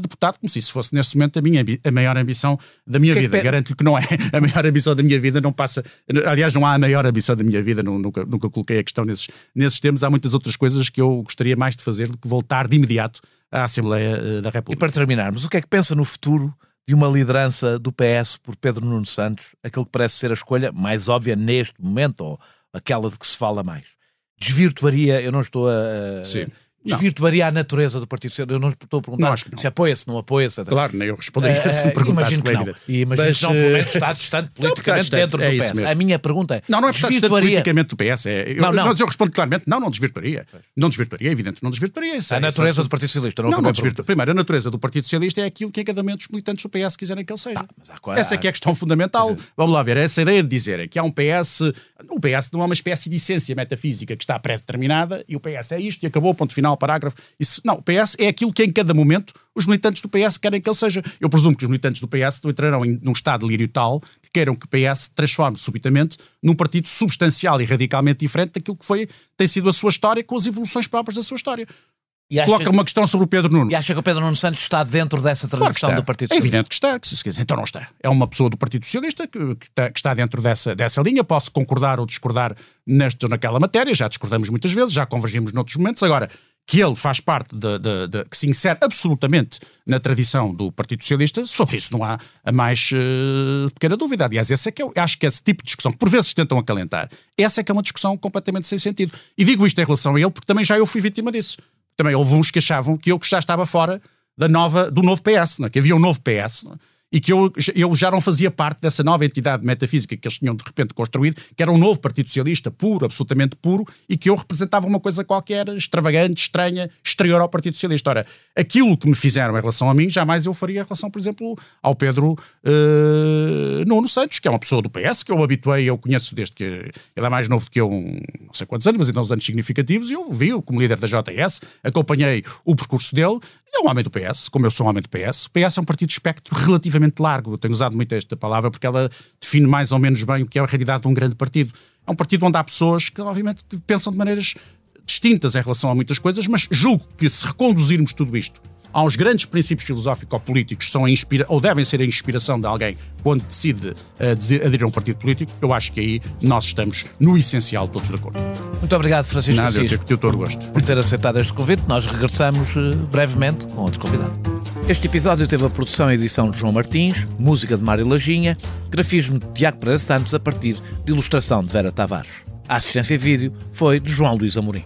deputado, como se isso fosse neste momento a maior ambição da minha vida. Garanto-lhe que não é. A maior ambição da minha vida não passa... Aliás, não há a maior ambição da minha vida, nunca coloquei a questão nesses termos. Há muitas outras coisas que eu gostaria mais de fazer do que voltar de imediato à Assembleia da República. E para terminarmos, o que é que pensa no futuro de uma liderança do PS por Pedro Nuno Santos, aquele que parece ser a escolha mais óbvia neste momento, ou aquela de que se fala mais? Desvirtuaria, eu não estou a... Sim. Desvirtuaria a natureza do Partido Socialista. Eu não estou a perguntar se apoia-se, não apoia-se. Claro, nem eu responderia se me perguntasse. Imagino que não. E imagino que não, pelo menos está distante politicamente dentro do PS. A minha pergunta é... Não é estar distante politicamente do PS. Mas eu respondo claramente, não desvirtuaria. Não desvirtuaria, evidente, não desvirtuaria. A natureza do Partido Socialista. Não desvirtuaria. Primeiro, a natureza do Partido Socialista é aquilo que em cada momento os militantes do PS quiserem que ele seja. Essa é que é a questão fundamental. Vamos lá ver, essa ideia de dizer que há um PS... O PS não é uma espécie de essência metafísica que está pré-determinada e o PS é isto e acabou, ponto final, parágrafo. Não, o PS é aquilo que em cada momento os militantes do PS querem que ele seja. Eu presumo que os militantes do PS entrarão num estado de lírio tal que queiram que o PS se transforme subitamente num partido substancial e radicalmente diferente daquilo que tem sido a sua história, com as evoluções próprias da sua história. Coloca uma questão sobre o Pedro Nuno. E acha que o Pedro Nuno Santos está dentro dessa tradição do Partido Socialista? É evidente que está. Então não está. É uma pessoa do Partido Socialista que está dentro dessa linha. Posso concordar ou discordar naquela matéria. Já discordamos muitas vezes, já convergimos noutros momentos. Agora, que ele faz parte que se insere absolutamente na tradição do Partido Socialista, sobre isso não há a mais pequena dúvida. Aliás, acho que esse tipo de discussão, que por vezes tentam acalentar, essa é que é uma discussão completamente sem sentido. E digo isto em relação a ele, porque também já eu fui vítima disso. Também houve uns que achavam que eu já estava fora do novo PS, que havia um novo PS, e que eu já não fazia parte dessa nova entidade metafísica que eles tinham de repente construído, que era um novo Partido Socialista puro, absolutamente puro, e que eu representava uma coisa qualquer, extravagante, estranha, exterior ao Partido Socialista. Ora, aquilo que me fizeram em relação a mim, jamais eu faria em relação, por exemplo, ao Pedro Nuno Santos, que é uma pessoa do PS, que eu habituei, eu conheço desde que ele é mais novo do que eu, não sei quantos anos, mas ainda uns anos significativos, e eu vi-o como líder da JS, acompanhei o percurso dele. É um homem do PS, como eu sou um homem do PS. O PS é um partido de espectro relativamente largo. Eu tenho usado muito esta palavra porque ela define mais ou menos bem o que é a realidade de um grande partido. É um partido onde há pessoas que, obviamente, pensam de maneiras distintas em relação a muitas coisas, mas julgo que se reconduzirmos tudo isto há uns grandes princípios filosófico-políticos que são ou devem ser a inspiração de alguém quando decide aderir a um partido político. Eu acho que aí nós estamos no essencial todos de acordo. Muito obrigado, Francisco Assis, eu tenho todo o gosto. por ter aceitado este convite. Nós regressamos brevemente com outro convidado. Este episódio teve a produção e edição de João Martins, música de Mário Lajinha, grafismo de Tiago Pereira Santos a partir de ilustração de Vera Tavares. A assistência vídeo foi de João Luís Amorim.